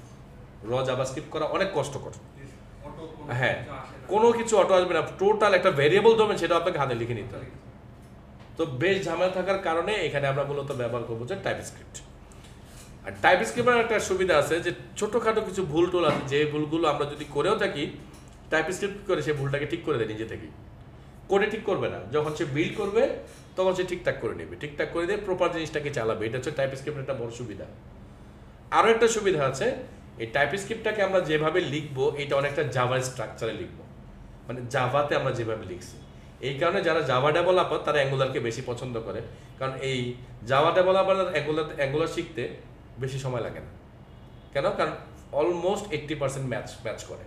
জাভাস্ক্রিপ্ট করা অনেক কষ্টকর হ্যাঁ কোনো কিছু অটো আসবে না টোটাল একটা ভেরিয়েবল ডোমেন সেটা আপনাকে হাতে লিখে নিতে হবে তো বেশ ঝামেলা থাকার কারণে এখানে আমরা মূলত ব্যবহার করবো যে টাইপস্ক্রিপ্ট আর টাইপস্ক্রিপ্টের একটা সুবিধা আছে যে ছোটোখাটো কিছু ভুল টুল আছে যে ভুলগুলো আমরা যদি করেও থাকি টাইপস্ক্রিপ্ট করে সে ভুলটাকে ঠিক করে দেয় নিজে থেকেই কোডে ঠিক করবে না যখন সে বিল্ড করবে তখন সে ঠিকঠাক করে নেবে ঠিকঠাক করে দিয়ে প্রপার জিনিসটাকে চালাবে এটা হচ্ছে টাইপস্ক্রিপ্টের একটা বড় সুবিধা আরও একটা সুবিধা আছে এই টাইপস্ক্রিপ্টটাকে আমরা যেভাবে লিখবো এটা অনেকটা জাভা স্ট্রাকচারে লিখবো মানে জাভাতে আমরা যেভাবে লিখছি এই কারণে যারা জাভা ডেভেলপার তারা অ্যাঙ্গুলারকে বেশি পছন্দ করে কারণ এই জাভা ডেভেলপার অ্যাঙ্গুলার শিখতে বেশি সময় লাগে না কেন কারণ অলমোস্ট 80% ম্যাচ করে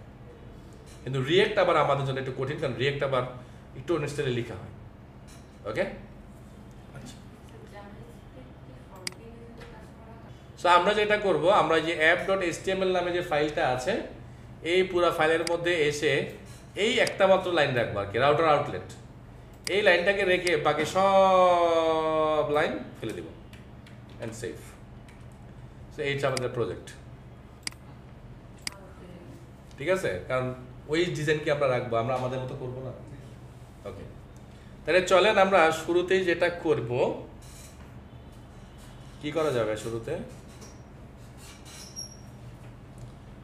কিন্তু রিয়েক্ট আবার আমাদের জন্য একটু কঠিন কারণ রিয়েক্ট আবার একটু অন্য স্টাইলে লেখা হয় ওকে সো আমরা যেটা করব আমরা যে app.html নামে যে ফাইলটা আছে এই পুরো ফাইলের মধ্যে এসে এই একটা মাত্র লাইন রাখবো আর কি রাউটার আউটলেট এই লাইনটাকে রেখে বাকি সব লাইন ফেলে দিব অ্যান্ড সেভ সো এইটা আমাদের প্রজেক্ট ঠিক আছে কারণ ওই ডিজাইনকে আমরা রাখবো আমরা আমাদের মতো করবো না ওকে তাহলে চলেন আমরা শুরুতেই যেটা করব কি করা যাবে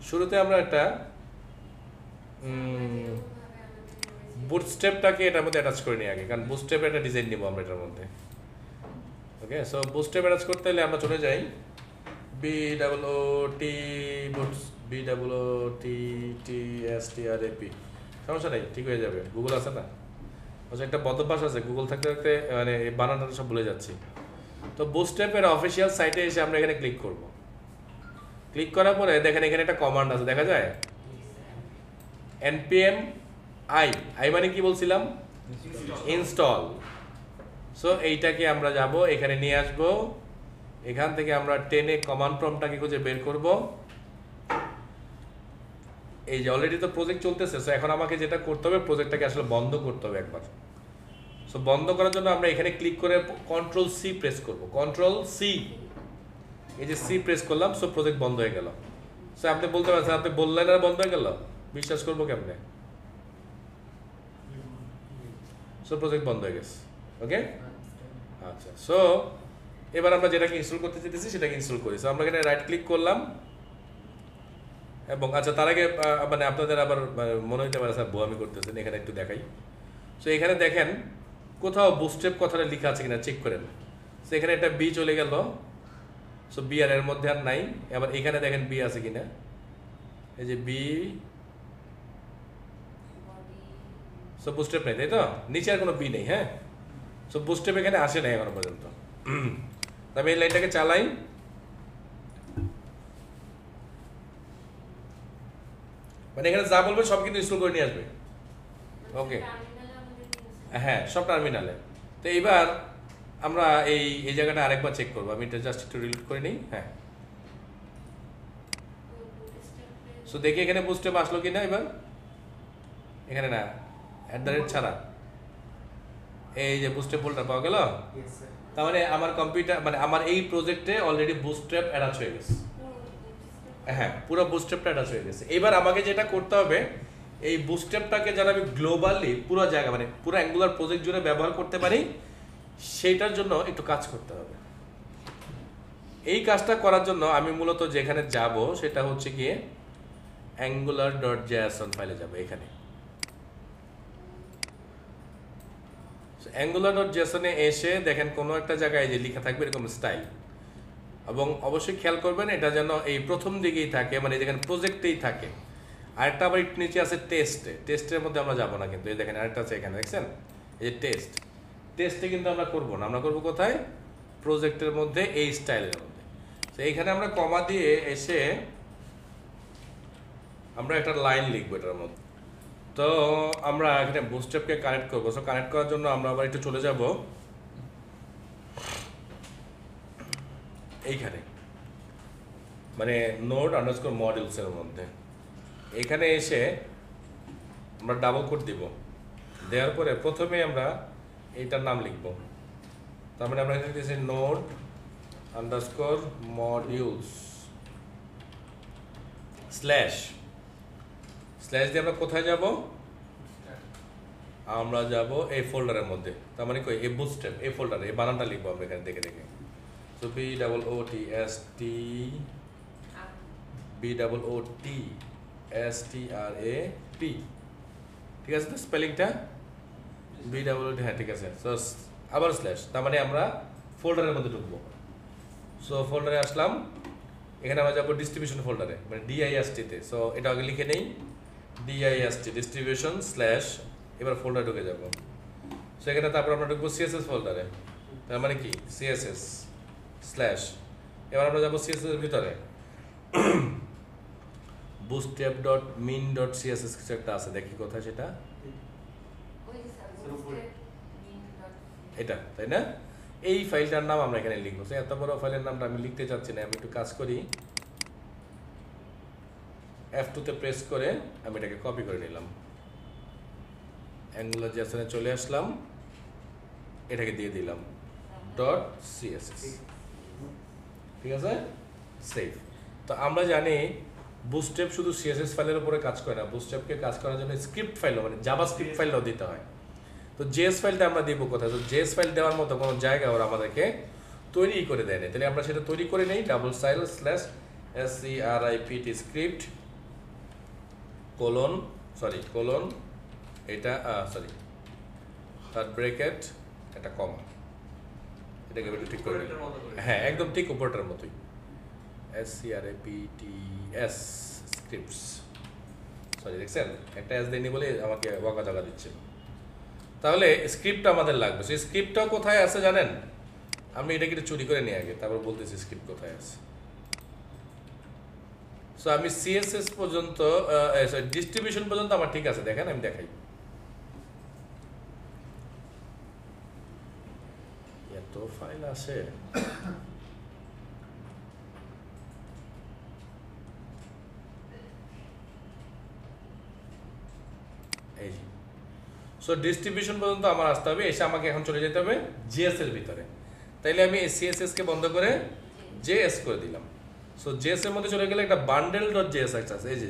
শুরুতে আমরা একটা বুটস্ট্র্যাপটাকে এটার মধ্যে অ্যাটাচ করে নিই আগে কারণ বুটস্ট্র্যাপে একটা ডিজাইন নিব আমরা এটার মধ্যে ওকে সো বুটস্ট্র্যাপ অ্যাটাচ করতে হলে আমরা চলে যাই BOOTSTRAP সমস্যা নেই ঠিক হয়ে যাবে গুগল আছে না একটা বদভ্যাস আছে গুগল থাকতে থাকতে মানে বানানটা সব ভুলে যাচ্ছি তো বুটস্ট্র্যাপের অফিসিয়াল সাইটে এসে আমরা এখানে ক্লিক করব ক্লিক করার পরে দেখেন এখানে একটা কমান্ড আছে দেখা যায় npm i মানে কি বলছিলাম ইনস্টল সো এইটাকে আমরা যাব এখানে নিয়ে আসব এখান থেকে আমরা টেনে কমান্ড প্রম্পটটাকে খুঁজে বের করব এই যে অলরেডি তো প্রজেক্ট চলতেছে সো এখন আমাকে যেটা করতে হবে প্রজেক্টটাকে আসলে বন্ধ করতে হবে একবার সো বন্ধ করার জন্য আমরা এখানে ক্লিক করে কন্ট্রোল সি প্রেস করব কন্ট্রোল সি এই যে সি প্রেস করলাম সো প্রজেক্ট বন্ধ হয়ে গেল সো আপনি বলতে পারেন আপনি বললেন আর বন্ধ হয়ে গেল বিশ্বাস করবো কেমনে সো প্রজেক্ট বন্ধ হয়ে গেছে ওকে আচ্ছা সো এবার আমরা যেটাকে ইনস্টল করতে চাইতেছি সেটাকে ইনস্টল করি সো আমরা এখানে রাইট ক্লিক করলাম এবং আচ্ছা তার আগে মানে আপনাদের আবার মনে হইতে পারে স্যার বোয়ামি করতেছেন এখানে একটু দেখাই সো এখানে দেখেন কোথাও বুটস্ট্র্যাপ কথাটা লেখা আছে কিনা চেক করেন সো এখানে একটা বি চলে গেল সো বি আর এর মধ্যে আর নাই আবার এখানে দেখেন বি আছে কিনা এই যে বি সো বুস্টেপ নেই, তাই তো? নিচে আর কোনো বি নেই। হ্যাঁ, সো বুস্টেপ এখানে আসে নাই এখনো পর্যন্ত। তবে এই লাইনটাকে চালাই, মানে এখানে যা বলবে সব কিন্তু ইনস্টল করে নিয়ে আসবে। ওকে, হ্যাঁ সব টার্মিনালে। তো এইবার আমরা এই জায়গাটা আরেকবার চেক করবো। আমি এটা জাস্ট একটু রিলোড করে নিই। হ্যাঁ, সো দেখি এখানে বুস্টেপ আসলো কিনা। এবার এখানে না, @ ছাড়া এই যে বুস্টেপ ফোল্ডার পাওয়া গেল। তার মানে আমার কম্পিউটার, মানে আমার এই প্রজেক্টে অলরেডি বুস্ট্র্যাপ অ্যাটাচ হয়ে গেছে। হ্যাঁ, পুরো বুস্ট্র্যাপটা অ্যাটাচ হয়ে গেছে। এবার আমাকে যেটা করতে হবে, এই বুস্ট্র্যাপটাকে যেন আমি গ্লোবালি পুরো জায়গা, মানে পুরো অ্যাঙ্গুলার প্রজেক্ট জুড়ে ব্যবহার করতে পারি, সেইটার জন্য একটু কাজ করতে হবে। এই কাজটা করার জন্য আমি মূলত যেখানে যাব সেটা হচ্ছে গিয়ে angular.json ফাইলে যাব। এখানে angular.json এ এসে দেখেন কোনো একটা জায়গায় যে লেখা থাকবে এরকম স্টাইল, এবং অবশ্যই খেয়াল করবেন এটা যেন এই প্রথম দিকেই থাকে, মানে যেখানে প্রজেক্টেই থাকে। আরেকটা আবার একটু নিচে আছে টেস্টের মধ্যে আমরা যাবো না, কিন্তু এই দেখেন আরেকটা আছে এখানে, দেখছেন এই যে টেস্টে কিন্তু আমরা করবো না। আমরা করবো কোথায়? প্রজেক্টের মধ্যে, এই স্টাইলের মধ্যে। তো এইখানে আমরা কমা দিয়ে এসে আমরা একটা লাইন লিখবো এটার মধ্যে। তো আমরা এখানে বুস্ট্র্যাপকে কানেক্ট করবো। সো কানেক্ট করার জন্য আমরা আবার একটু চলে যাব এইখানে, মানে node_modules এর মধ্যে। এখানে এসে আমরা ডাবল কোট দিব, দেওয়ার পরে প্রথমে আমরা এইটার নাম লিখব। তার মানে আমরা এখানে দিয়েছি node_modules স্ল্যাশ দিয়ে আমরা কোথায় যাব? আমরা যাব এই ফোল্ডারের মধ্যে। তার মানে কই এই বুস্ট্র্যাপ এই ফোল্ডারে, এই বানানটা লিখবো আমরা এখানে দেখে দেখে। সো BOOTSTRAP, ঠিক আছে তো স্পেলিংটা? BOOT, হ্যাঁ ঠিক আছে। সো আবার স্ল্যাশ, তার মানে আমরা ফোল্ডারের মধ্যে ঢুকবো। সো ফোল্ডারে আসলাম, এখানে আমরা যাবো ডিস্ট্রিবিউশন ফোল্ডারে, মানে DIST তে। সো এটা আগে লিখে নেই, DIST ডিস্ট্রিবিউশন স্ল্যাশ, এবার ফোল্ডারে ঢুকে যাব। সেখানে তারপর আমরা ঢুকবো CSS ফোল্ডারে, তার মানে কি CSS স্ল্যাশ, এবার আমরা যাবো CSS এর ভিতরে bootstrap.min.css কিছু একটা আছে, দেখি কোথায় সেটা। এটা তাই না? এই ফাইলটার নাম আমরা এখানে লিখবো। এত বড় ফাইলের নামটা আমি লিখতে চাচ্ছি না, আমি একটু কাজ করি, F2 তে প্রেস করে আমি এটাকে কপি করে নিলাম, angular.json এ চলে আসলাম, এটাকে দিয়ে দিলাম .css, ঠিক আছে, সেভ। তো আমরা জানি বুস্ট্র্যাপ শুধু CSS ফাইলের উপরে কাজ করে না, বুস্ট্র্যাপকে কাজ করার জন্য স্ক্রিপ্ট ফাইলও, মানে জাভাস্ক্রিপ্ট ফাইলও দিতে হয়। তো JS ফাইলটা আমরা দিব কোথায়? তো JS ফাইল দেওয়ার মতো কোনো জায়গা ওরা আমাদেরকে তৈরি করে দেয় না। তাহলে আমরা সেটা তৈরি করে নেই, /script script কোলন এটা থার্ড ব্র্যাকেট একটা কমা, এটাকে একটু ঠিক করে নিই। হ্যাঁ একদম ঠিক উপরটার মতোই, SCRAPTS স্ক্রিপ্টস, দেখছেন একটা এস দেয়নি বলে আমাকে বকা জায়গা দিচ্ছে। তাহলে স্ক্রিপ্ট আমাদের লাগবে। সেই স্ক্রিপ্টটাও কোথায় আছে জানেন? আমি এটাকে একটু চুরি করে নিয়ে আগে তারপর বলতেছি স্ক্রিপ্ট কোথায় আছে। সো আমি CSS পর্যন্ত, ডিস্ট্রিবিউশন পর্যন্ত আমার ঠিক আছে, দেখেন আমি দেখাই। এত ফাইল আছে, এই সো ডিস্ট্রিবিউশন পর্যন্ত আমার আসতে হবে, এসে আমাকে এখন চলে যেতে হবে JS এর ভিতরে। তাইলে আমি CSS কে বন্ধ করে JS করে দিলাম। সো JS এর মধ্যে চলে গেলে একটা bundle.js আছে, এই যে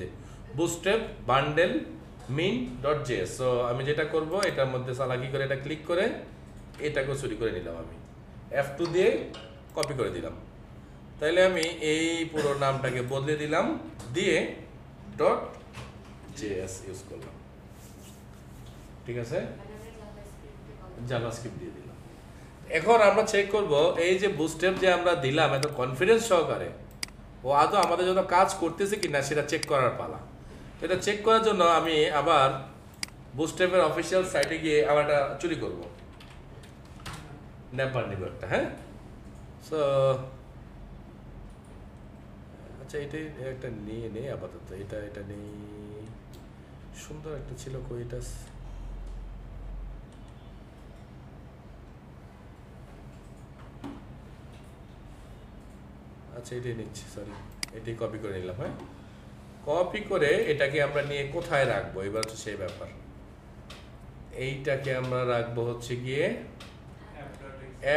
bootstrap bundle min.js। সো আমি যেটা করব, এটার মধ্যে চালাকি করে এটা ক্লিক করে এটাকে চুরি করে নিলাম, আমি F2 দিয়ে কপি করে দিলাম। তাইলে আমি এই পুরো নামটাকে বদলে দিলাম, দিয়ে .js ইউজ করলাম, ঠিক আছে, জাভাস্ক্রিপ্ট দিয়ে দিলাম। এখন আমরা চেক করব এই যে বুটস্ট্র্যাপ যে আমরা দিলাম এত কনফিডেন্স সহকারে, ও আদৌ আমাদের জন্য কাজ করতেছে কিনা সেটা চেক করার পালা। এটা চেক করার জন্য আমি আবার বুস্ট্র্যাপের অফিসিয়াল সাইটে গিয়ে আবার একটা চুরি করবো, নেপার নিব একটা। হ্যাঁ, সো আচ্ছা এটাই একটা নিয়ে নেই আপাতত, এটা নেই। সুন্দর একটা ছিল, কইটা আচ্ছা এটাই নিচ্ছি, সরি এটাই কপি করে নিলাম। হ্যাঁ, কপি করে এটাকে আমরা নিয়ে কোথায় রাখবো, এবার হচ্ছে সেই ব্যাপার। এইটাকে আমরা রাখবো হচ্ছে গিয়ে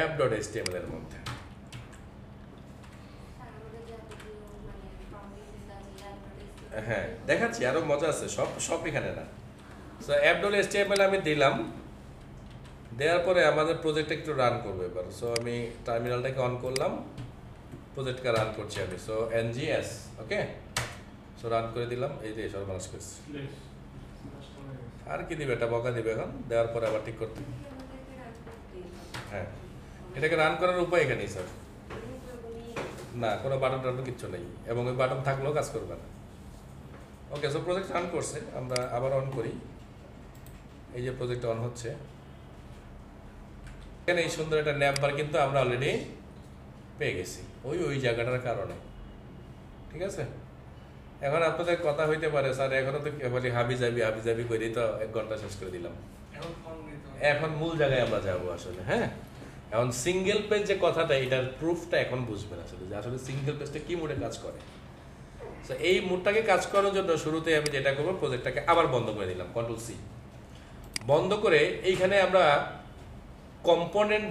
app.html এর মধ্যে। হ্যাঁ দেখাচ্ছি, আরো মজা আছে, সব এখানে না। সো app.html আমি দিলাম, দেওয়ার পরে আমাদের প্রজেক্টটা একটু রান করবো এবার। সো আমি টার্মিনালটাকে অন করলাম, প্রজেক্টকে রান করছি আমি। সো ngs, ওকে, সো রান করে দিলাম। এই যে সর্বনাশ করছি, আর কি দিবে, এটা বকা দিবে এখন, দেওয়ার পরে আবার ঠিক করতে। হ্যাঁ, এটাকে রান করার উপায় এখানেই স্যার, না কোনো বাটন টাটন কিচ্ছু নেই, এবং ওই বাটন থাকলেও কাজ করবে না। ওকে, সো প্রজেক্ট রান করছে, আমরা আবার অন করি। এই যে প্রজেক্ট অন হচ্ছে, এখানে এই সুন্দর একটা ন্যাপ বার কিন্তু আমরা অলরেডি পেয়ে গেছি ওই জায়গাটার কারণে। ঠিক আছে, এখন আপনাদের কথা হইতে পারে স্যার এখনো তো কেবলই হাবি যাবি করেই তো 1 ঘন্টা শেষ করে দিলাম। এখন মূল জায়গায় আমরা যাবো আসলে। হ্যাঁ, এখন সিঙ্গেল পেজ যে কথাটা, এটার প্রুফটা এখন বুঝবেন আসলে, যে আসলে সিঙ্গেল পেজটা কি মোডে কাজ করে। তো এই মোডটাকে কাজ করার জন্য শুরুতে আমি যেটা করবো, প্রজেক্টটাকে আবার বন্ধ করে দিলাম, Ctrl+C বন্ধ করে। এইখানে আমরা কম্পোনেন্ট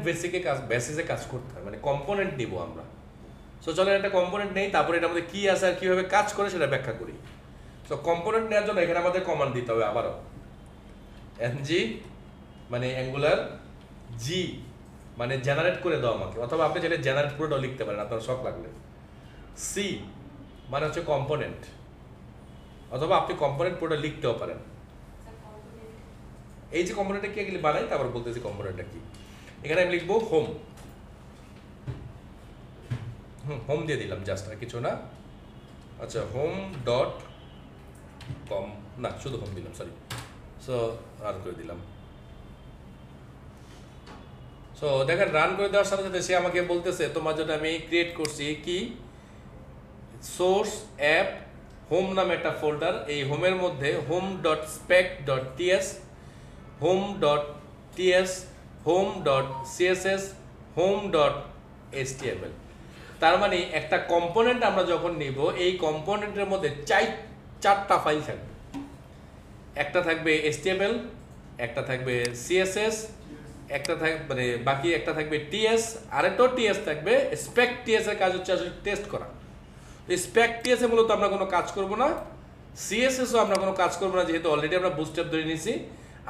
বেসিসে কাজ করতে হয়, মানে কম্পোনেন্ট নিব আমরা। সো চলেন একটা কম্পোনেন্ট নেই, তারপরে এটার মধ্যে কি আছে আর কিভাবে কাজ করে সেটা ব্যাখ্যা করি। সো কম্পোনেন্ট নেওয়ার জন্য এখানে আমাদের কমান্ড দিতে হবে আবারও, ng মানে অ্যাঙ্গুলার, g মানে জেনারেট করে দাও আমাকে, অথবা আপনি যেটা জেনারেট করে দাও লিখতে পারেন আপনার শখ লাগলে। c মানে হচ্ছে কম্পোনেন্ট, অথবা আপনি কম্পোনেন্ট পুরোটা লিখতেও পারেন। এই যে কম্পোনেন্টটা কি বানাই, তারপর বলতেছি কম্পোনেন্টটা কি। এখানে আমি লিখবো হোম দিয়ে দিলাম, জাস্ট, আর কিছু না। আচ্ছা, home.com, না শুধু হোম দিলাম, সরি। সো রান করে দিলাম। সো দেখেন, রান করে দেওয়ার সাথে সাথে সে আমাকে বলতেছে তোমার যেটা আমি ক্রিয়েট করছি কি, সোর্স অ্যাপ হোম নামে একটা ফোল্ডার, এই হোমের মধ্যে home.spec.ts, home.ts, home.css, home.html। তার মানে একটা কম্পোনেন্ট আমরা যখন নিব, এই কম্পোনেন্টের মধ্যে 4টা ফাইল থাকবে। একটা থাকবে HTML, একটা থাকবে CSS, একটা থাকবে মানে বাকি একটা থাকবে TS, আরেকটাও TS থাকবে। স্পেক TS এর কাজ হচ্ছে আসলে টেস্ট করা। স্পেক TS এ মূলত আমরা কোনো কাজ করব না, CSS ও আমরা কোনো কাজ করব না, যেহেতু অলরেডি আমরা বুটস্ট্র্যাপ ধরে নিয়েছি।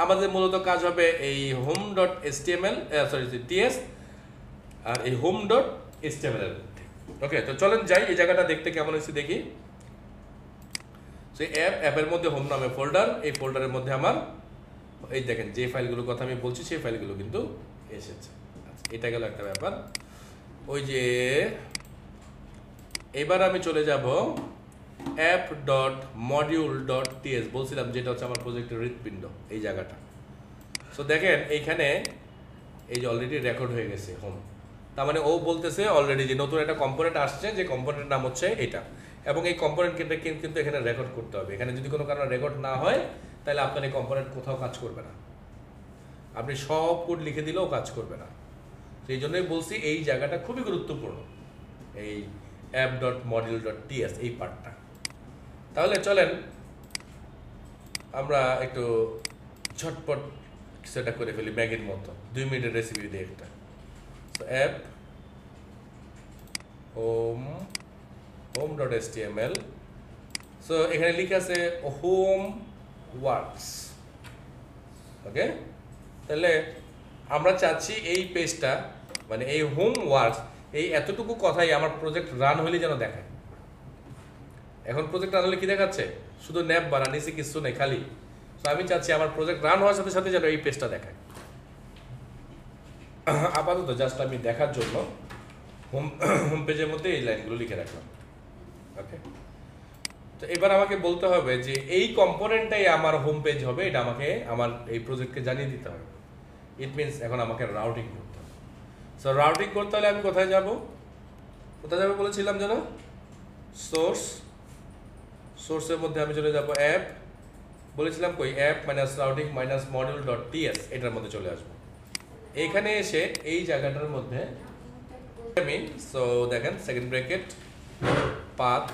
আমাদের মূলত কাজ হবে এই home.html, TS আর এই home.html এর মধ্যে। ওকে, তো চলেন যাই, এই জায়গাটা দেখতে কেমন হয়েছে দেখি। সেই অ্যাপের মধ্যে হোম নামে ফোল্ডার, এই ফোল্ডারের মধ্যে আমার এই দেখেন যে ফাইলগুলোর কথা আমি বলছি সেই ফাইলগুলো কিন্তু এসেছে। আচ্ছা, এটা গেল একটা ব্যাপার। ওই যে এবার আমি চলে যাব app.module.ts, বলছিলাম যেটা হচ্ছে আমার প্রজেক্টের হৃৎপিণ্ড, এই জায়গাটা। সো দেখেন এইখানে এই যে অলরেডি রেকর্ড হয়ে গেছে হোম, তার মানে ও বলতেছে অলরেডি যে নতুন একটা কম্পোনেন্ট আসছে, যে কম্পোনেন্টের নাম হচ্ছে এটা, এবং এই কম্পোনেন্টটা কিন্তু এখানে রেকর্ড করতে হবে। এখানে যদি কোনো কারণে রেকর্ড না হয়, তাহলে আপনার এই কম্পোনেন্ট কোথাও কাজ করবে না, আপনি সব কোড লিখে দিলেও কাজ করবে না। সেই জন্যই বলছি এই জায়গাটা খুবই গুরুত্বপূর্ণ, এই app.module.ts এই পার্টটা। তাহলে চলেন আমরা একটু ঝটপট সেটা করে ফেলি, ম্যাগির মতো 2 মিনিটের রেসিপি দিয়ে একটা। সো অ্যাপ home.html, সো এখানে লিখে আছে হোম ওয়ার্কস। ওকে, তাহলে আমরা চাচ্ছি এই পেজটা মানে এই হোম ওয়ার্কস, এই এতটুকু কথাই আমার প্রজেক্ট রান হলে যেন দেখায়। এখন প্রজেক্ট রান হলে কি দেখাচ্ছে, শুধু ন্যাপ বানা, নিচে কিছু নেই, খালি। তো আমি চাচ্ছি আমার প্রজেক্ট রান হওয়ার সাথে সাথে যেন এই পেজটা দেখায়। আপাতত জাস্ট আমি দেখার জন্য হোম পেজের মধ্যে এই লাইনগুলো লিখে রাখলাম। ওকে, তো এবার আমাকে বলতে হবে যে এই কম্পোনেন্টটাই আমার হোম পেজ হবে, এটা আমাকে আমার এই প্রজেক্টকে জানিয়ে দিতে হবে। ইট মিনস এখন আমাকে রাউটিং করতে হবে। সো রাউটিং করতে হলে আমি কোথায় যাব বলেছিলাম যেন সোর্সের মধ্যে আমি চলে যাব অ্যাপ, বলেছিলাম কই app minus routing minus module dot T S, এটার মধ্যে চলে আসবো। এইখানে এসে এই জায়গাটার মধ্যে আমি সো দেখেন সেকেন্ড ব্র্যাকেট পাথ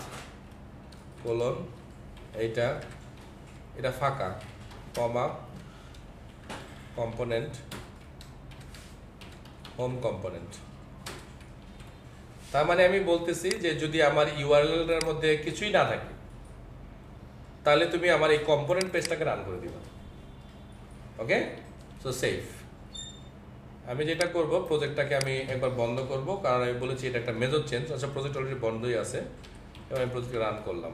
কোলন এটা ফাঁকা কমা কম্পোনেন্ট হোম কম্পোনেন্ট। তার মানে আমি বলতেছি যে যদি আমার ইউআরএল এর মধ্যে কিছুই না থাকে তাহলে তুমি আমার এই কম্পোনেন্ট পেজটাকে রান করে দিবা। ওকে, সো সেফ। আমি যেটা করব প্রজেক্টটাকে আমি একবার বন্ধ করব, কারণ আমি বলেছি এটা একটা মেজর চেঞ্জ। আচ্ছা, প্রজেক্ট অলরেডি বন্ধই আছে, এবার আমি প্রজেক্টকে রান করলাম।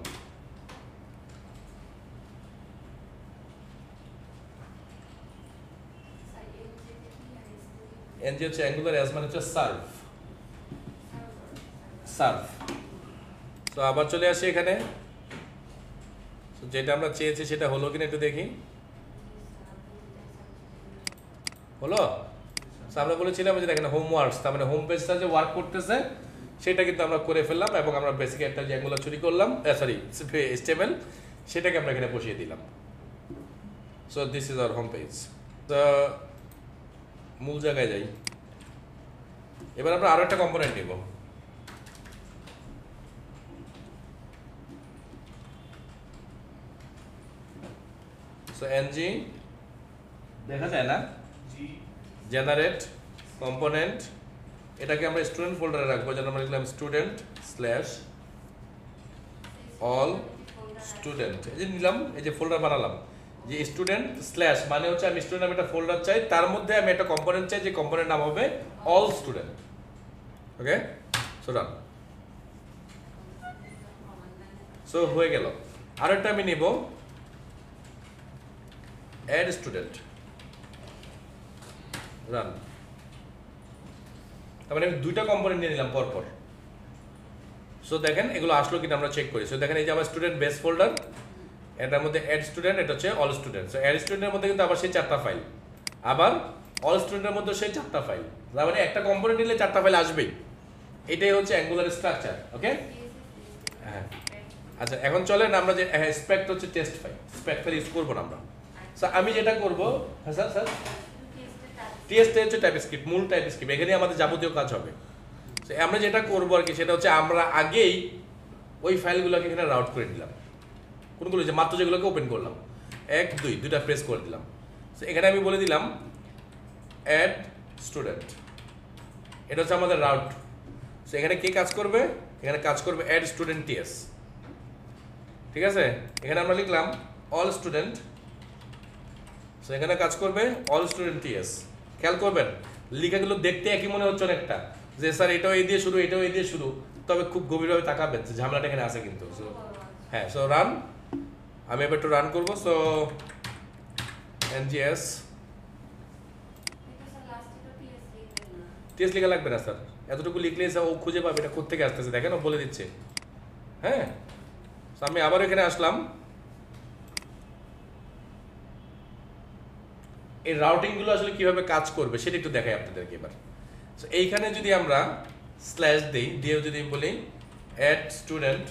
এনজি হচ্ছে অ্যাঙ্গুলার, এস মানে হচ্ছে সার্ভ। তো আবার চলে আসি এখানে, যেটা আমরা চেয়েছি সেটা হলো কিনা একটু দেখি। হলো? আমরা বলেছিলাম যে দেখেন হোমওয়ার্কস, তার মানে হোম পেজটা যে ওয়ার্ক করতেছে সেটা কিন্তু আমরা করে ফেললাম, এবং আমরা বেসিক একটা যে অ্যাঙ্গুলার চুরি করলাম, HTML, সেটাকে আমরা এখানে বসিয়ে দিলাম। So this is our home page. তো মূল জায়গায় যাই। এবার আমরা আরো একটা কম্পোনেন্ট নিব। সো এনজি দেখা যায় না, জেনারেট কম্পোনেন্ট, এটাকে আমরা স্টুডেন্ট ফোল্ডারে রাখবো, যেন আমরা লিখলাম স্টুডেন্ট স্ল্যাশ অল স্টুডেন্ট। এই যে নিলাম, এই যে ফোল্ডার বানালাম, যে স্টুডেন্ট স্ল্যাশ মানে হচ্ছে আমি স্টুডেন্ট নামে একটা ফোল্ডার চাই, তার মধ্যে আমি একটা কম্পোনেন্ট চাই, যে কম্পোনেন্ট নাম হবে অল স্টুডেন্ট। ওকে, সো রান। সো হয়ে গেল। আরেকটা আমি নিব অ্যাড স্টুডেন্ট, রান। তার মানে আমি দুইটা কম্পোনেন্ট নিয়ে নিলাম পরপর। সো দেখেন এগুলো আসলো কিনা আমরা চেক করি। সো দেখেন এই যে আমার স্টুডেন্ট বেস ফোল্ডার, এটার মধ্যে অ্যাড স্টুডেন্ট, এটা হচ্ছে অল স্টুডেন্ট। সো অ্যাড স্টুডেন্টের মধ্যে কিন্তু আবার সেই 4টা ফাইল, আবার অল স্টুডেন্টের মধ্যে সেই 4টা ফাইল, তার মানে একটা কম্পোনেন্ট নিলে 4টা ফাইল আসবেই। এটাই হচ্ছে অ্যাঙ্গুলার স্ট্রাকচার। ওকে, হ্যাঁ। আচ্ছা, এখন চলেন আমরা যে স্পেক্ট হচ্ছে টেস্ট ফাইল, স্পেক্ট ফাইল ইউজ করবো না আমরা। সো আমি যেটা করব, হ্যাঁ স্যার টিএসটি হচ্ছে টাইপস্ক্রিপ্ট, মূল টাইপস্ক্রিপ্ট, এখানে আমাদের যাবতীয় কাজ হবে। আমরা যেটা করবো আর কি, সেটা হচ্ছে আমরা আগেই ওই ফাইলগুলোকে এখানে রাউট করে দিলাম। কোনগুলো? যে মাত্র যেগুলোকে ওপেন করলাম, 1 2 দুইটা প্রেস করে দিলাম। সো এখানে আমি বলে দিলাম অ্যাড স্টুডেন্ট, এটা হচ্ছে আমাদের রাউট। সো এখানে কে কাজ করবে? এখানে কাজ করবে অ্যাড স্টুডেন্ট টিএস। ঠিক আছে, এখানে আমরা লিখলাম অল স্টুডেন্ট। সো এখানে কাজ করবে অল স্টুডেন্ট টিএস। খেয়াল করবেন লেখাগুলো দেখতে একই মনে হচ্ছে অনেকটা, যে স্যার এটাও এই দিয়ে শুরু, এটাও এই দিয়ে শুরু, তবে খুব গভীরভাবে তাকাবেন যে ঝামেলাটা এখানে আছে কিন্তু। হ্যাঁ, সো রান। আমি এবার একটু রান করবো। সো এনজিএস টিএস লেখা লাগবে না স্যার, এতটুকু লিখলে ও খুঁজে পাবে এটা কোত্থেকে আসতেছে, দেখেন ও বলে দিচ্ছে। হ্যাঁ, আমি আবার এখানে আসলাম। এই রাউটিংগুলো আসলে কিভাবে কাজ করবে সেটা একটু দেখাই আপনাদেরকে এবার। সো এইখানে যদি আমরা স্ল্যাশ দিই, দিয়ে যদি বলি অ্যাড স্টুডেন্ট,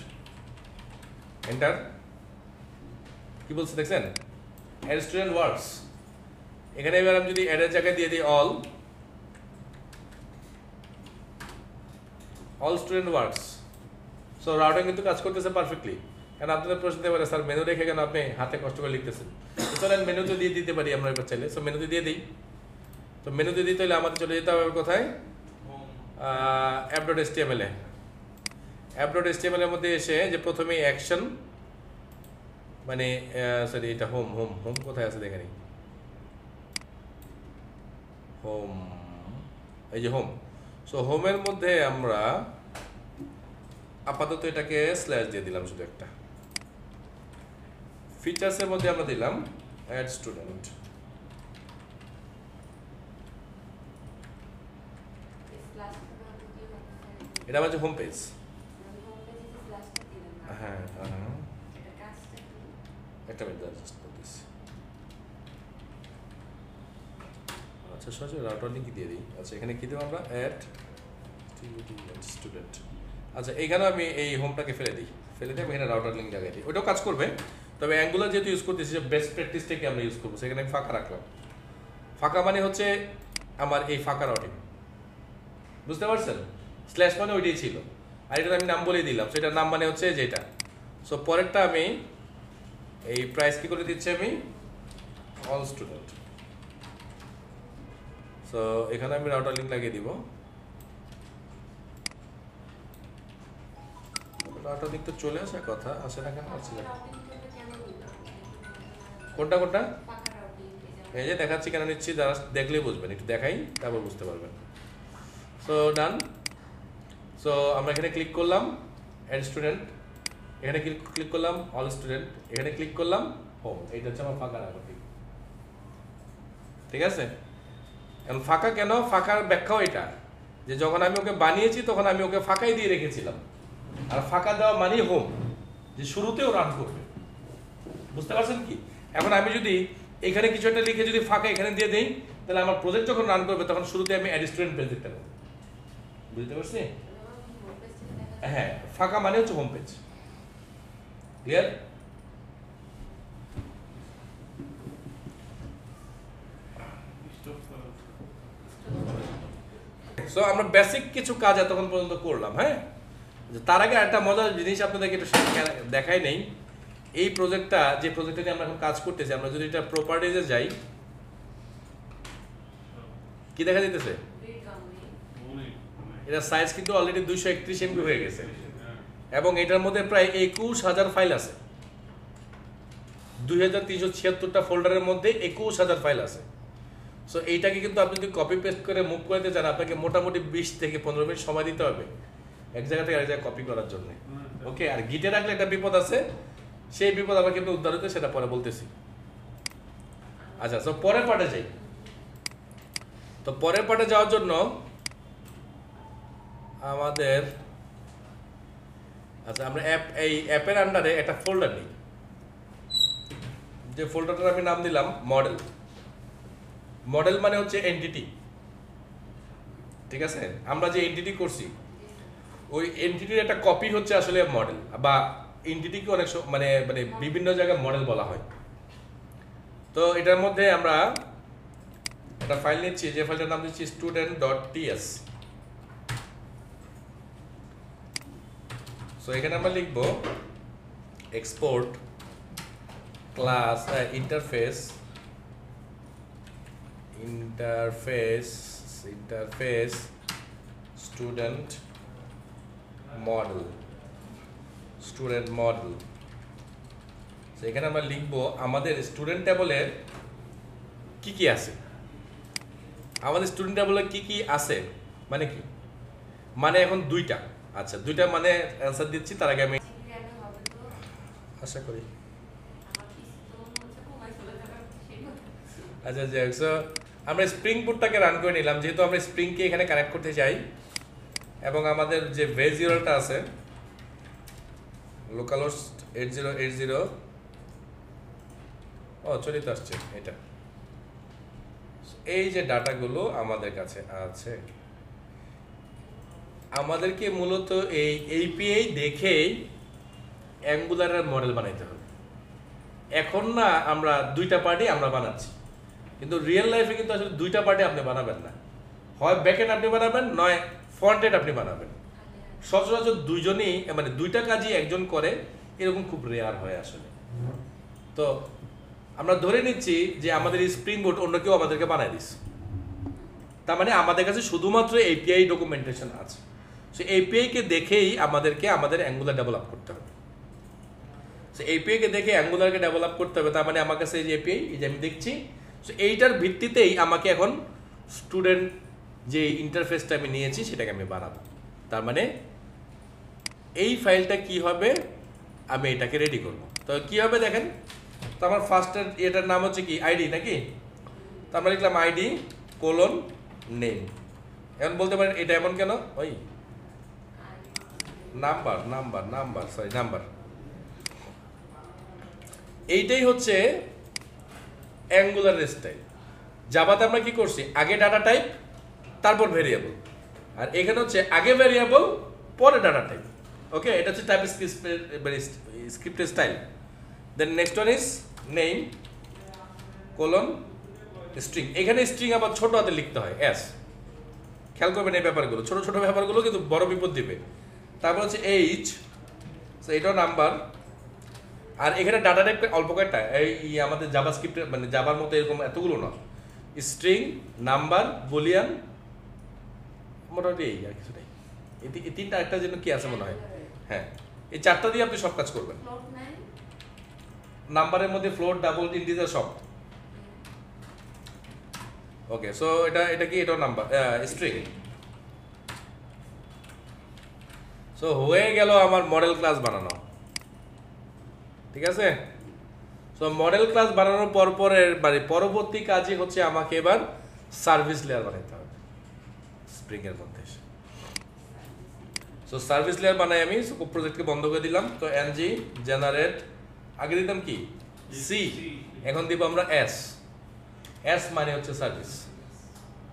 এন্টার, কি বলছে দেখছেন? Add student works. এখানে এবার আমি যদি অ্যাডের জায়গায় দিয়ে দিই all student works. So routing কিন্তু কাজ করতেছে পারফেক্টলি। কারণ আপনাদের প্রশ্ন দিতে পারে স্যার মেনু রেখে কেন আপনি হাতে কষ্ট করে লিখতেছেন? চলেন মেনুতে দিয়ে দিতে পারি আমরা এবার চাইলে। সো মেনুতে দিয়ে দিই। তো মেনুতে দিতে হলে আমাদের চলে যেতে হবে কোথায়? app.html এ। app.html এর মধ্যে এসে যে প্রথমেই অ্যাকশন, মানে সরি এটা হোম কোথায় আছে দেখেনি, হোম, এই যে হোম। সো হোমের মধ্যে আমরা আপাতত এটাকে স্ল্যাশ দিয়ে দিলাম, শুধু একটা। ফিচার্সের মধ্যে আমরা দিলাম অ্যাড স্টুডেন্ট। এটা আমাদের হোম পেজ। হ্যাঁ, একটা মিনিট অ্যাডজাস্ট করতেছি। আচ্ছা সরাসরি রাউটার লিঙ্ক দিয়ে দিই। আচ্ছা এখানে কী দেবো আমরা, অ্যাড স্টুডেন্ট। আচ্ছা এইখানে আমি এই হোমটাকে ফেলে দিই, ফেলে দিয়ে আমি এখানে রাউটার লিঙ্ক লাগাই দিই, ওটাও কাজ করবে। তবে অ্যাঙ্গুলার যেহেতু ইউজ করতেছি, বেস্ট প্র্যাকটিসটাকে আমরা ইউজ করবো, সেখানে আমি ফাঁকা রাখলাম। ফাঁকা মানে হচ্ছে আমার এই ফাঁকা রাউটিং, বুঝতে পারছেন? স্ল্যাশ মানে ওইটাই ছিল, আর এটা আমি নাম বলেই দিলাম, সেটার নাম মানে হচ্ছে যেটা। সো পরেরটা আমি এই প্রাইস কি করে দিচ্ছি আমি, অল স্টুডেন্ট। সো এখানে আমি রাউটার লিঙ্ক লাগিয়ে দিব। রাউটার লিঙ্ক তো চলে আসার কথা, আসে না কেন? আসছে না। কোনটা কোনটা? এই যে দেখাচ্ছি কেন নিচ্ছি, যারা দেখলেই বুঝবেন, একটু দেখাই তারপর বুঝতে পারবেন। সো ডান। সো আমরা এখানে ক্লিক করলাম অ্যাড স্টুডেন্ট, এখানে ক্লিক করলাম অল স্টুডেন্ট, এখানে ক্লিক করলাম হোম। এইটা হচ্ছে আমার ফাঁকা রাখা, ঠিক আছে? এখন ফাঁকা কেন, ফাঁকার ব্যাখ্যাও এটা যে যখন আমি ওকে বানিয়েছি তখন আমি ওকে ফাঁকাই দিয়ে রেখেছিলাম, আর ফাঁকা দেওয়া মানেই হোম, যে শুরুতেও রান করবে, বুঝতে পারছেন কি? এখন আমি যদি এখানে কিছু একটা লিখে যদি ফাঁকা এখানে দিয়ে দেই, তাহলে আমার প্রজেক্ট যখন রান করবে তখন শুরুতে আমি অ্যাড স্টুডেন্ট পেজ দেখতে পাবো, বুঝতে পারছি? হ্যাঁ, ফাঁকা মানে হচ্ছে হোম পেজ। ক্লিয়ার? সো আমরা বেসিক কিছু কাজ এতক্ষণ পর্যন্ত করলাম। হ্যাঁ, তার আগে একটা মজার জিনিস আপনাদেরকে একটু দেখাই নেই। এই প্রজেক্টটা, যে প্রজেক্টটা নিয়ে আমরা এখন কাজ করতেছি, আমরা যদি এটা প্রপার্টিজে যাই, কি দেখা যেতেছে? এটা সাইজ কিন্তু অলরেডি 231 MB হয়ে গেছে, এবং এটার মধ্যে প্রায় 21,000 ফাইল আছে। 2376টা ফোল্ডারের মধ্যে 21,000 ফাইল আছে। সো এইটাকে কিন্তু আপনি যদি কপি পেস্ট করে মুভ করতে চান, আপনাকে মোটামুটি 20 থেকে 15 মিনিট সময় দিতে হবে এক জায়গা থেকে আরেক জায়গায় কপি করার জন্য। ওকে, আর গিটে রাখলে একটা বিপদ আছে, সেই বিপদ আবার কিন্তু উদ্ধার হতে, সেটা পরে বলতেছি। আচ্ছা, সো পরের পার্টে যাই। তো পরের পার্টে যাওয়ার জন্য আমাদের, আচ্ছা আমরা এই অ্যাপের আন্ডারে একটা ফোল্ডার নিই, যে ফোল্ডারটার আমি নাম দিলাম মডেল। মডেল মানে হচ্ছে এন্টিটি, ঠিক আছে? আমরা যে এন্টিটি করছি ওই এন্টিটির একটা কপি হচ্ছে আসলে মডেল, বা এন্টিটিকে অনেক মানে মানে বিভিন্ন জায়গায় মডেল বলা হয়। তো এটার মধ্যে আমরা একটা ফাইল নিচ্ছি, যে ফাইলটার নাম দিচ্ছি student.ts। সো এখানে আমরা লিখব export class interface student model. এখানে আমরা লিখবো আমাদের স্টুডেন্ট ট্যাবলের কি কি আছে। আমাদের স্টুডেন্ট ট্যাবলে কি কি আছে মানে কি, মানে এখন দুইটা। আচ্ছা, দুইটা মানে অ্যান্সার দিচ্ছি, তার আগে আমি আশা করি। আচ্ছা যাই হোক, আমরা স্প্রিং বুটটাকে রান করে নিলাম, যেহেতু আমরা স্প্রিংকে এখানে কানেক্ট করতে চাই, এবং আমাদের যে বেজ ইউআরএলটা আছে লোকালহোস্ট 8080, চলে তো আসছে এটা। এই যে ডাটাগুলো আমাদের কাছে আছে, আমাদেরকে মূলত এই এপিআই দেখেই অ্যাঙ্গুলারের মডেল বানাইতে হবে। এখন না আমরা দুইটা পার্টি আমরা বানাচ্ছি, কিন্তু রিয়েল লাইফে কিন্তু আসলে দুইটা পার্টি আপনি বানাবেন না, হয় ব্যাকএন্ড আপনি বানাবেন, নয় ফ্রন্ট এন্ড আপনি বানাবেন। সচরাচর দুইজনই, মানে দুইটা কাজই একজন করে, এরকম খুব রেয়ার হয় আসলে। তো আমরা ধরে নিচ্ছি যে আমাদের স্প্রিং বুট অন্য কেউ আমাদেরকে বানাই দিচ্ছে, তার মানে আমাদের কাছে শুধুমাত্র এপিআই ডকুমেন্টেশন আছে। সো এপিআইকে দেখেই আমাদেরকে আমাদের অ্যাঙ্গুলার ডেভেলপ করতে হবে। সো এপিআইকে দেখে অ্যাঙ্গুলারকে ডেভেলপ করতে হবে, তার মানে আমার কাছে এই যে এপিআই, এই যে আমি দেখছি, সো এইটার ভিত্তিতেই আমাকে এখন স্টুডেন্ট যে ইন্টারফেসটা আমি নিয়েছি সেটাকে আমি বানাবো। তার মানে এই ফাইলটা কি হবে, আমি এটাকে রেডি করব। তো কি হবে দেখেন, তো আমার ফার্স্টের এটার নাম হচ্ছে কি আইডি নাকি, তো আমরা লিখলাম আইডি কোলন নেম। এখন বলতে পারেন এটা এমন কেন, ওই নাম্বার এইটাই হচ্ছে অ্যাঙ্গুলার স্টাইল। জাভাতে আমরা কি করছি, আগে ডাটা টাইপ তারপর ভেরিয়েবল, আর এখানে হচ্ছে আগে ভেরিয়েবল পরে ডাটা টাইপ। ওকে, এটা হচ্ছে টাইপ স্ক্রিপ্টের style. Then next one is name colon string. এখানে স্ট্রিং আবার ছোট হাতে লিখতে হয় এস, খেয়াল করবেন এই ব্যাপারগুলো, ছোট ছোট ব্যাপারগুলো কিন্তু বড় বিপদ দিবে। তারপর হচ্ছে এইজ, এটাও নাম্বার, আর এখানে ডাটা টাইপ অল্প কয়েকটা, এই আমাদের জাভা স্ক্রিপ্টের মানে জাভার মতো এরকম এতগুলো না, স্ট্রিং, নাম্বার, বুলিয়ান, মোটামুটি এই আর কিছু নেই। এই তিনটা একটা যেন কি আছে মনে হয়, হ্যাঁ এই চারটা দিয়ে আপনি সব কাজ করবেন। নাম্বারের মধ্যে ফ্লোট, ডাবল, ইন্টিজার সব। ওকে, সো এটা কি, এটাও নাম্বার, স্ট্রিং। সো হয়ে গেল আমার মডেল ক্লাস বানানো, ঠিক আছে। সো মডেল ক্লাস বানানোর পরবর্তী কাজই হচ্ছে আমাকে এবার সার্ভিস লেয়ার বানাতে হবে স্প্রিং এর মধ্যে। সো সার্ভিস লেয়ার বানাই আমি, প্রজেক্টকে বন্ধ করে দিলাম। তো এনজি জেনারেট, আগে দিতাম কি সি, এখন দিব আমরা এস। এস মানে হচ্ছে সার্ভিস।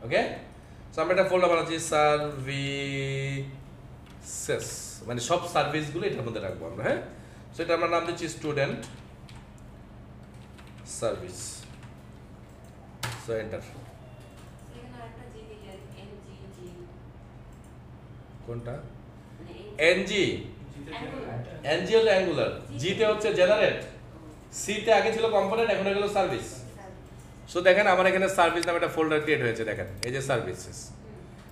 ওকে, সো আমরা একটা ফোল্ডার বানাচ্ছি সার্ভিসেস, মানে সব সার্ভিসগুলো এটার মধ্যে রাখবো আমরা। হ্যাঁ, সো এটা আমরা নাম দিচ্ছি স্টুডেন্ট সার্ভিস। So enter. কোনটা? এনজি, এনজি হলো অ্যাঙ্গুলার, জিতে হচ্ছে জেনারেট, সিতে আগে ছিল কম্পোনেন্ট, এখন হয়ে গেল সার্ভিস। সো দেখেন আমার এখানে সার্ভিস নামে একটা ফোল্ডার ক্রিয়েট হয়েছে, দেখেন এই যে সার্ভিসেস,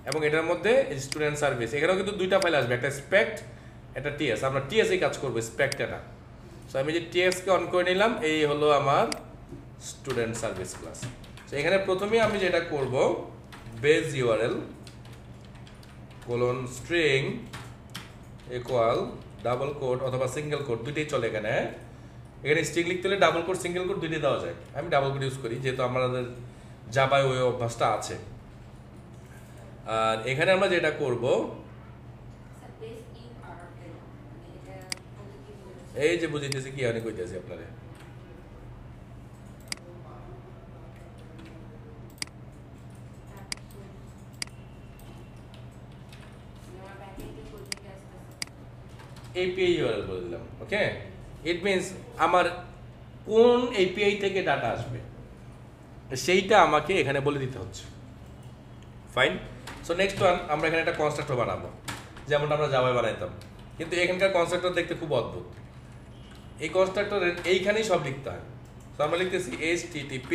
এবং এটার মধ্যে স্টুডেন্ট সার্ভিস। এখানেও কিন্তু দুইটা ফাইল আসবে, একটা স্পেক্ট, একটা টিএস। আমরা টিএস এই কাজ করবো, স্পেক্ট না। সো আমি যে টিএস কে অন করে নিলাম, এই হলো আমার স্টুডেন্ট সার্ভিস ক্লাস। সো এখানে প্রথমেই আমি যেটা করব, base URL colon string equal double quote অথবা সিঙ্গেল কোট, দুইটাই চলে এখানে। এখানে স্ট্রিং লিখতে হলে ডাবল কোট সিঙ্গেল কোট দুইটাই দেওয়া যায়, আমি ডাবল কোট ইউজ করি যেহেতু আমাদের জাভায় ওই অভ্যাসটা আছে। আর এখানে আমরা যেটা করব, এই যে বুঝিতেছি কি অনেক কইতেছি আপনারে, এপিআই ইউআরএল বলে দিলাম। ওকে, ইট মিনস আমার কোন এপিআই থেকে ডাটা আসবে সেইটা আমাকে এখানে বলে দিতে হচ্ছে। ফাইন। সো নেক্সট ওয়ান, আমরা এখানে একটা কনস্ট্রাক্টর বানাবো যেমনটা আমরা জাভায় বানাইতাম, কিন্তু এখানকার কনস্ট্রাক্টর দেখতে খুব অদ্ভুত। এই কনস্ট্রাক্টরের এইখানেই সব লিখতে হয়। সো আমরা লিখতেছি http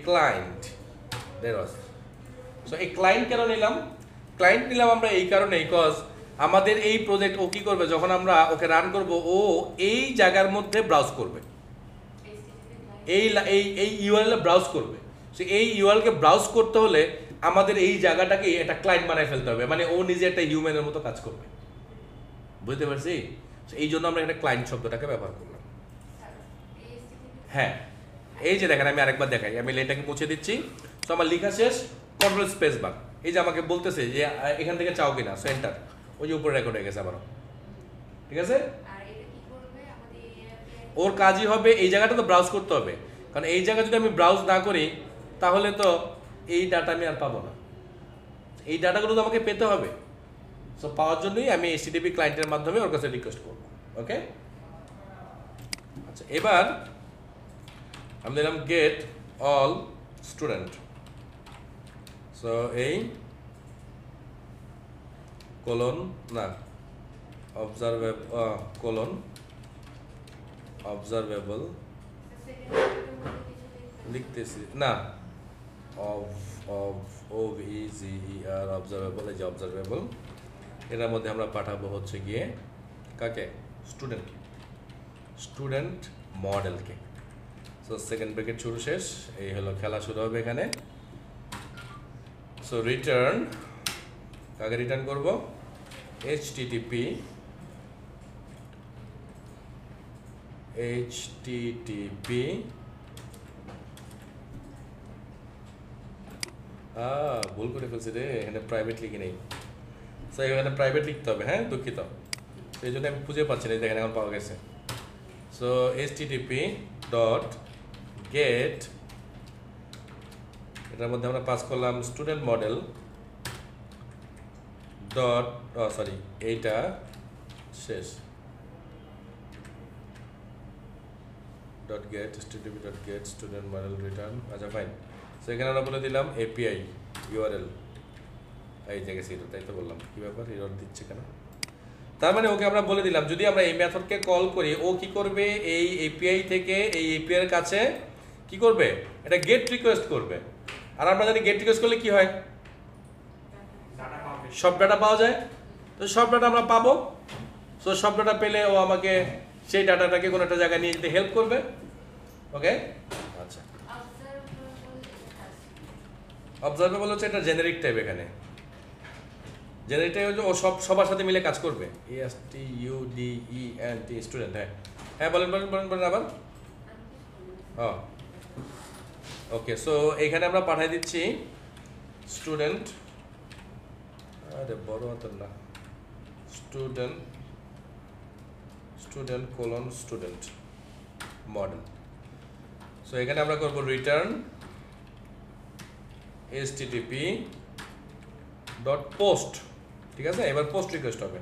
ক্লায়েন্ট। সো এই ক্লায়েন্ট কেন নিলাম? ক্লায়েন্ট নিলাম আমরা এই কারণে, বিকজ আমাদের এই প্রজেক্ট ও কি করবে, যখন আমরা ওকে রান করব, ও এই জায়গার মধ্যে ব্রাউজ করবে, এই এই ইউআরএল ব্রাউজ করবে। সো এই ইউআরএলকে ব্রাউজ করতে হলে আমাদের এই জায়গাটাকে একটা ক্লায়েন্ট বানায় ফেলতে হবে, মানে ও নিজে একটা হিউম্যানের মতো কাজ করবে। বুঝতে পারছি? এই জন্য আমরা একটা ক্লায়েন্ট শব্দটাকে ব্যবহার করলাম। হ্যাঁ, এই যে দেখেন, আমি আরেকবার দেখাই, আমি লেনটাকে মুছে দিচ্ছি। তো আমার লেখা শেষ, কন্ট্রোল স্পেস বার। এই যে আমাকে বলতেছে যে এখান থেকে চাও কিনা, সেন্টার, ওই যে উপরে রেকর্ড হয়ে গেছে আবারও। ঠিক আছে, ওর কাজই হবে এই জায়গাটা তো ব্রাউজ করতে হবে, কারণ এই জায়গা যদি আমি ব্রাউজ না করি তাহলে তো এই ডাটা আমি আর পাবো না। এই ডাটাগুলো তো আমাকে পেতে হবে। সো পাওয়ার জন্যই আমি HTTP ক্লায়েন্টের মাধ্যমে ওর কাছে রিকোয়েস্ট করব। ওকে, আচ্ছা, এবার আমি দিলাম গেট অল স্টুডেন্ট। সো এই কোলন না অবজারভেবল লিখতেছি না, অবজারভেবল, এই যে অবজারভেবল, এটার মধ্যে আমরা পাঠাবো হচ্ছে গিয়ে কাকে, স্টুডেন্ট মডেলকে। সো সেকেন্ড ব্রেকেট শুরু শেষ, এই হলো খেলা শুরু হবে এখানে। সো রিটার্ন, কাকে রিটার্ন করব, HTTP ভুল করে ফেলছি রে, এখানে প্রাইভেট লিখি নেই। সো এখানে প্রাইভেট লিখতে হবে, হ্যাঁ দুঃখিত। এই জন্য আমি খুঁজে পাচ্ছি না, দেখেন এখন পাওয়া গেছে। সো http ডট গেট, এটার মধ্যে আমরা পাস করলাম স্টুডেন্ট মডেল ডট, সরি এইটা শেষ, dot gate http dot gate student model return. আচ্ছা ফাইন। সো এখানে আমরা বলে দিলাম এপিআই ইউআরএল, এই জায়গায় ছিল, তাই তো বললাম। কী ব্যাপার এরর দিচ্ছে কেন? তার মানে ওকে আমরা বলে দিলাম যদি আমরা এই মেথডকে কল করি, ও কি করবে, এই এপিআই থেকে এই এপিআই এর কাছে কি করবে, এটা গেট রিকোয়েস্ট করবে। আর আমরা জানি গেট রিকোয়েস্ট করলে কি হয়, সব ডাটা পাওয়া যায়। তো সব ডাটা আমরা পাবো। সো সব ডাটা পেলে ও আমাকে সেই ডাটাটাকে কোনো একটা জায়গায় নিয়ে যেতে হেল্প করবে। ওকে, আচ্ছা। অবজারভেবল হচ্ছে এটা জেনারিক টাইপ, এখানে জেনারিক টাইপ হচ্ছে ও সবার সাথে মিলে কাজ করবে। STUDENT student. হ্যাঁ হ্যাঁ, বলেন বলেন বলেন বলেন আবার। ওকে, সো এখানে আমরা পাঠিয়ে দিচ্ছি স্টুডেন্ট, আরে বড় হাতের না, student colon student model. So এখানে আমরা করব রিটার্ন http ডট পোস্ট, ঠিক আছে। এবার পোস্ট রিকোয়েস্ট হবে।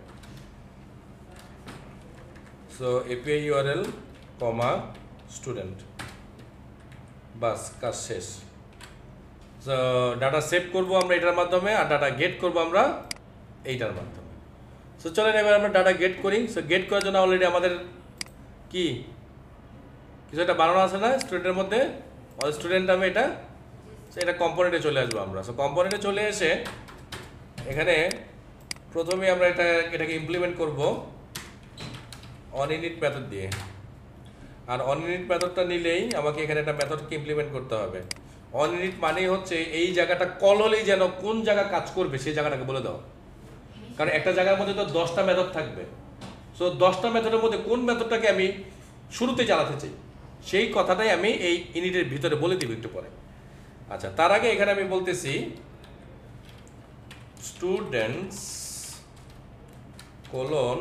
সো এপিআই ইউআরএল কমা স্টুডেন্ট, বাস কাজ শেষ। সো ডাটা সেভ করব আমরা এটার মাধ্যমে, আর ডাটা গেট করব আমরা এইটার মাধ্যমে। সো চলেন এবার আমরা ডাটা গেট করি। সো গেট করার জন্য অলরেডি আমাদের কি কিছু একটা বানানো আছে না স্টুডেন্টের মধ্যে, স্টুডেন্ট আমি এটা, এটা কম্পোনেন্টে চলে আসবো আমরা। সো কম্পোনেন্টে চলে এসে এখানে প্রথমে আমরা এটাকে ইমপ্লিমেন্ট করব অনইনিট মেথড দিয়ে। আর অনইনিট মেথডটা নিলেই আমাকে এখানে একটা মেথডকে ইমপ্লিমেন্ট করতে হবে। অনইনিট মানেই হচ্ছে এই জায়গাটা কল হলেই যেন কোন জায়গা কাজ করবে সেই জায়গাটাকে বলে দাও। কারণ একটা জায়গার মধ্যে তো 10টা মেথড থাকবে। সো 10টা মেথডের মধ্যে কোন মেথডটাকে আমি শুরুতে চালাতে চাই সেই কথাটাই আমি এই ইনিটের ভিতরে বলে দিব একটু পরে। আচ্ছা, তার আগে এখানে আমি বলতেছি স্টুডেন্টস কোলন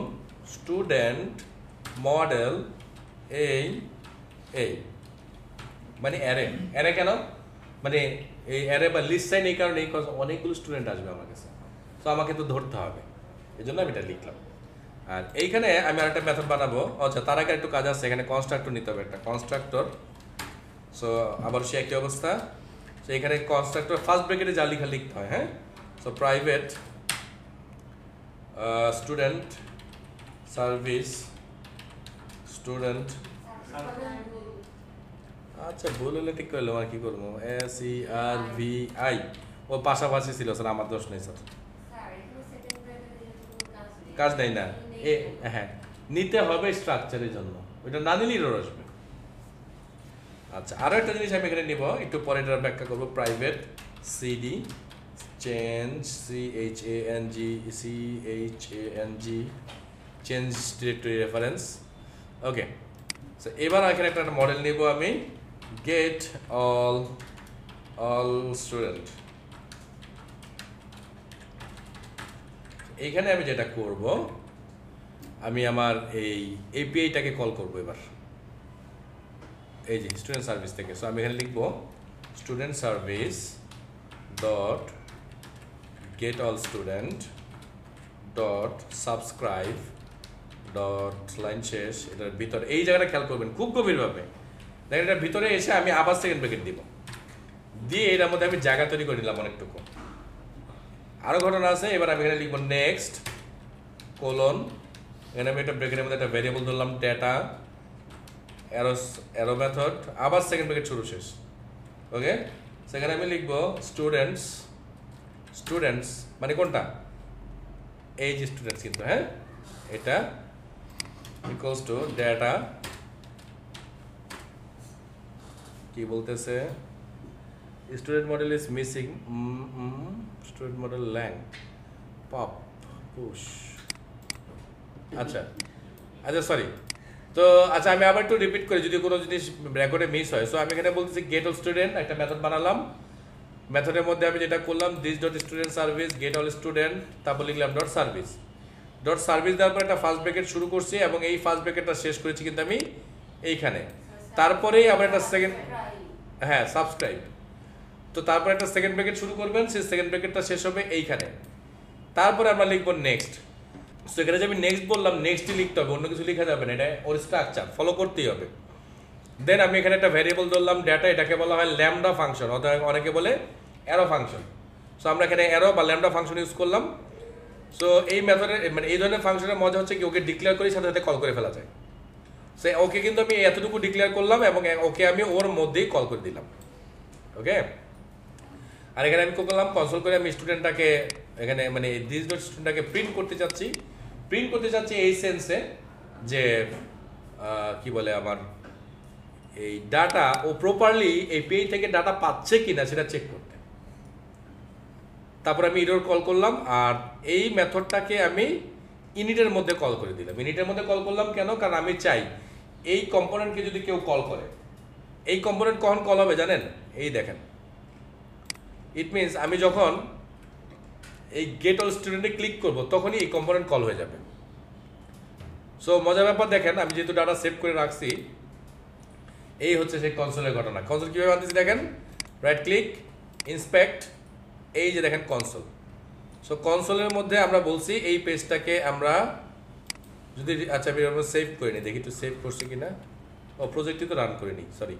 স্টুডেন্ট মডেল এই মানে অ্যারে কেন, মানে এই অ্যারে বা লিস্ট সাইন এই কারণে অনেকগুলো স্টুডেন্ট আসবে আমার কাছে, তো আমাকে তো ধরতে হবে, এই জন্য আমি এটা লিখলাম। আর এইখানে আমি আরেকটা মেথড বানাবো। আচ্ছা, তার আগে একটু কাজ আছে, এখানে কনস্ট্রাক্টর নিতে হবে, একটা কনস্ট্রাক্টর। সো আবার সে একই অবস্থা। সো এখানে কনস্ট্রাক্টর ফার্স্ট ব্র্যাকেটে যা লিখা লিখতে হয়। হ্যাঁ, so private student service student, আচ্ছা ভুল হলে ঠিক করলাম, আর কি করবো, SERVI, ও পাশাপাশি ছিল স্যার, আমার দোষ নেই স্যার, কাজ নেই না। হ্যাঁ, নিতে হবে স্ট্রাকচারের জন্য, ওইটা না নিলেই এরর আসবে। আচ্ছা, আরও একটা জিনিস আমি এখানে নিব, একটু পরে এটার ব্যাখ্যা করবো। Private CD change CHANG change directory reference. Okay, so এবার এখানে একটা মডেল নিব আমি, গেট অল স্টুডেন্ট। এইখানে আমি যেটা করব, আমি আমার এই এপিআইটাকে কল করব এবার, এই যে স্টুডেন্ট সার্ভিস থেকে। সো আমি এখানে লিখব student service dot gate all student dot subscribe dot line শেষ। এটার ভিতরে এই জায়গাটা খেয়াল করবেন খুব গভীরভাবে, দেখেন এটার ভিতরে এসে আমি আবার সেকেন্ড ব্র্যাকেট দিব, দিয়ে এটার মধ্যে আমি জায়গা তৈরি করে নিলাম অনেকটুকু। আরও ঘটনা আছে। এবার আমি এখানে লিখব নেক্সট কোলন, এখানে আমি একটা ব্র্যাকেটের মধ্যে একটা ভ্যারিয়েবল ধরলাম ডেটা, অ্যারো মেথড, আবার সেকেন্ড ব্র্যাকেট শুরু শেষ। ওকে, সেখানে আমি লিখব স্টুডেন্টস মানে কোনটা, এই যে স্টুডেন্টস, কিন্তু হ্যাঁ এটা ইকুয়ালস টু ডেটা, কি বলতেছে, student model is missing, student model ল্যাং পপ পুশ। আচ্ছা আচ্ছা সরি, তো আচ্ছা আমি আবার একটু রিপিট করি যদি কোনো জিনিস রেকর্ডে মিস হয়। সো আমি এখানে বলতেছি গেট অল স্টুডেন্ট, একটা মেথড বানালাম, মেথডের মধ্যে আমি যেটা করলাম this dot student service gate all student, তারপর লিখলাম ডট সার্ভিস, ডট সার্ভিস দেওয়ার পর একটা ফার্স্ট ব্র্যাকেট শুরু করছি এবং এই ফার্স্ট ব্র্যাকেটটা শেষ করেছি কিন্তু আমি এইখানে। তারপরেই আবার একটা সেকেন্ড, হ্যাঁ সাবস্ক্রাইব। তো তারপর একটা সেকেন্ড ব্র্যাকেট শুরু করবেন, সেই সেকেন্ড ব্র্যাকেটটা শেষ হবে এইখানে। তারপরে আমরা লিখবো নেক্সট। সো এখানে যে আমি নেক্সট বললাম, নেক্সটই লিখতে হবে, অন্য কিছু লেখা যাবে না, এটা ওর স্ট্রাকচার ফলো করতেই হবে। দেন আমি এখানে একটা ভ্যারিয়েবল ধরলাম ডেটা, এটাকে বলা হয় ল্যামডা ফাংশন, অথবা অনেকে বলে অ্যারো ফাংশন। সো আমরা এখানে অ্যারো বা ল্যামডা ফাংশন ইউজ করলাম। সো এই মেথডের মানে এই ধরনের ফাংশনের মজা হচ্ছে কি ওকে ডিক্লেয়ার করে সাথে সাথে কল করে ফেলা যায়। সে ওকে কিন্তু আমি এতটুকু ডিক্লেয়ার করলাম এবং ওকে আমি ওর মধ্যেই কল করে দিলাম। ওকে, আর এখানে আমি করলাম কনসোল করে আমি স্টুডেন্টটাকে এখানে মানে দিস ডট স্টুডেন্টটাকে প্রিন্ট করতে চাচ্ছি এই সেন্সে যে কি বলে আমার এই ডাটা ও প্রপারলি এই পেজ থেকে ডাটা পাচ্ছে কিনা সেটা চেক করতে। তারপর আমি ইরর কল করলাম, আর এই মেথডটাকে আমি ইনিটের মধ্যে কল করে দিলাম। ইনিটের মধ্যে কল করলাম কেন? কারণ আমি চাই এই কম্পোনেন্টকে যদি কেউ কল করে, এই কম্পোনেন্ট কখন কল হবে জানেন? এই দেখেন, ইট মিনস আমি যখন এই গেট অল স্টুডেন্টে ক্লিক করব তখনই এই কম্পোনেন্ট কল হয়ে যাবে। সো মজার ব্যাপার দেখেন, আমি যেহেতু ডাটা সেভ করে রাখছি, এই হচ্ছে সেই কনসোলের ঘটনা। কনসোল কীভাবে আনতেছি দেখেন, রাইট ক্লিক, ইন্সপেক্ট, এই যে দেখেন কনসোল। সো কনসোলের মধ্যে আমরা বলছি এই পেজটাকে আমরা যদি আচ্ছা আমি সেভ করে নিই, দেখি একটু সেভ করছি কিনা। ও প্রজেক্টই তো রান করে নিই, সরি।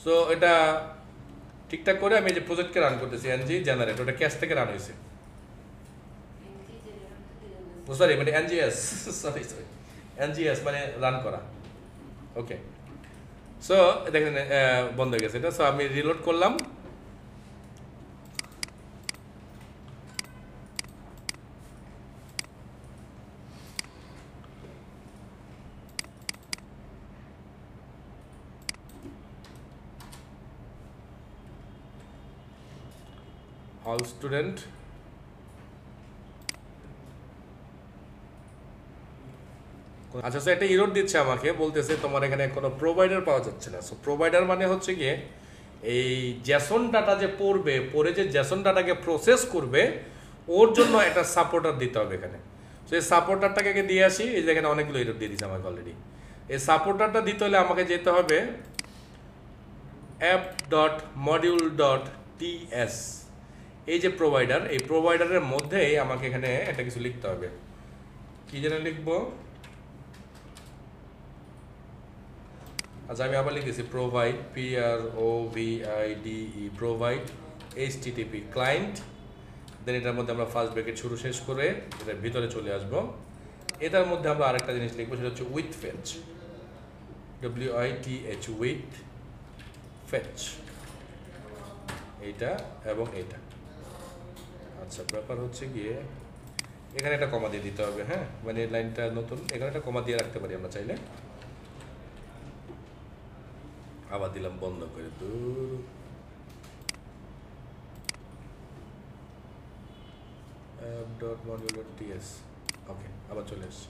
সো এটা ঠিকঠাক করে আমি এই যে প্রজেক্টকে রান করতেছি, এনজি জেনারেট, ওটা ক্যাশ থেকে রান হয়েছে, সরি মানে এনজিএস, সরি এনজিএস মানে রান করা। ওকে, সো দেখেন বন্ধ হয়ে গেছে এটা। সো আমি রিলোড করলাম, অল স্টুডেন্ট আচ্ছা। সো একটা ইরর দিচ্ছে আমাকে, বলতেছে তোমার এখানে কোনো প্রোভাইডার পাওয়া যাচ্ছে না। সো প্রোভাইডার মানে হচ্ছে গিয়ে এই জেসন ডাটা যে পড়ে যে জেসন ডাটাকে প্রসেস করবে ওর জন্য একটা সাপোর্টার দিতে হবে এখানে। সো এই সাপোর্টারটাকে দিয়ে আসি, এই যে এখানে অনেকগুলো ইরর দিয়ে দিচ্ছে আমাকে অলরেডি। এই সাপোর্টারটা দিতে হলে আমাকে যেতে হবে app.module.ts, এই যে প্রোভাইডার, এই প্রোভাইডারের মধ্যেই আমাকে এখানে একটা কিছু লিখতে হবে। কি যেন লিখবো, আচ্ছা আমি আবার লিখেছি provide, PROVIDE, provide HTTP client. Then এটার মধ্যে আমরা ফার্স্ট ব্র্যাকেট শুরু শেষ করে এটার ভিতরে চলে আসব। এটার মধ্যে আমরা আরেকটা জিনিস লিখবো, সেটা হচ্ছে with fetch, WITH, with fetch, এইটা এবং এইটা। আচ্ছা ব্যাপার হচ্ছে গিয়ে এখানে একটা কমা দিয়ে দিতে হবে, হ্যাঁ মানে এই লাইনটা নতুন, এখানে একটা কমা দিয়ে রাখতে পারি আমরা চাইলে। আবার দিলাম বন্ধ করে, দূর app.module.ts। ওকে, আবার চলে এসছে।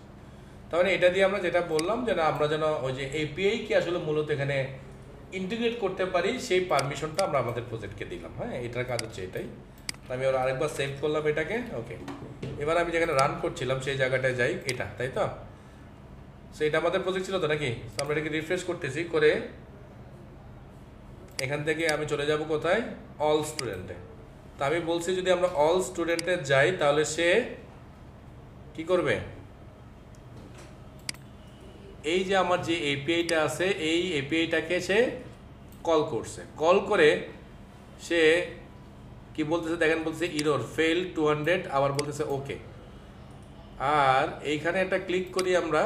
তার মানে এটা দিয়ে আমরা যেটা বললাম যে না আমরা যেন ওই যে এপিআই কে আসলে মূলত এখানে ইন্টিগ্রেট করতে পারি, সেই পারমিশনটা আমরা আমাদের প্রজেক্টকে দিলাম। হ্যাঁ, এটার কাজ হচ্ছে এটাই। আমি ওর আরেকবার সেভ করলাম এটাকে। ওকে, এবার আমি যেখানে রান করছিলাম সেই জায়গাটায় যাই, এটা তাই তো, সেইটা আমাদের প্রজেক্ট ছিল তো নাকি? আমরা এটাকে রিফ্রেশ করতেছি, করে এখান থেকে আমি চলে যাব কোথায়, অল স্টুডেন্টে। তা আমি বলছি যদি আমরা অল স্টুডেন্টে যাই তাহলে সে কি করবে, এই যে আমার যে এপিআইটা আছে এই এপিআইটাকে সে কল করছে, কল করে সে কি বলতেছে দেখেন, বলতেছে ইরর ফেল 200, আবার বলতেছে ওকে। আর এইখানে একটা ক্লিক করি আমরা,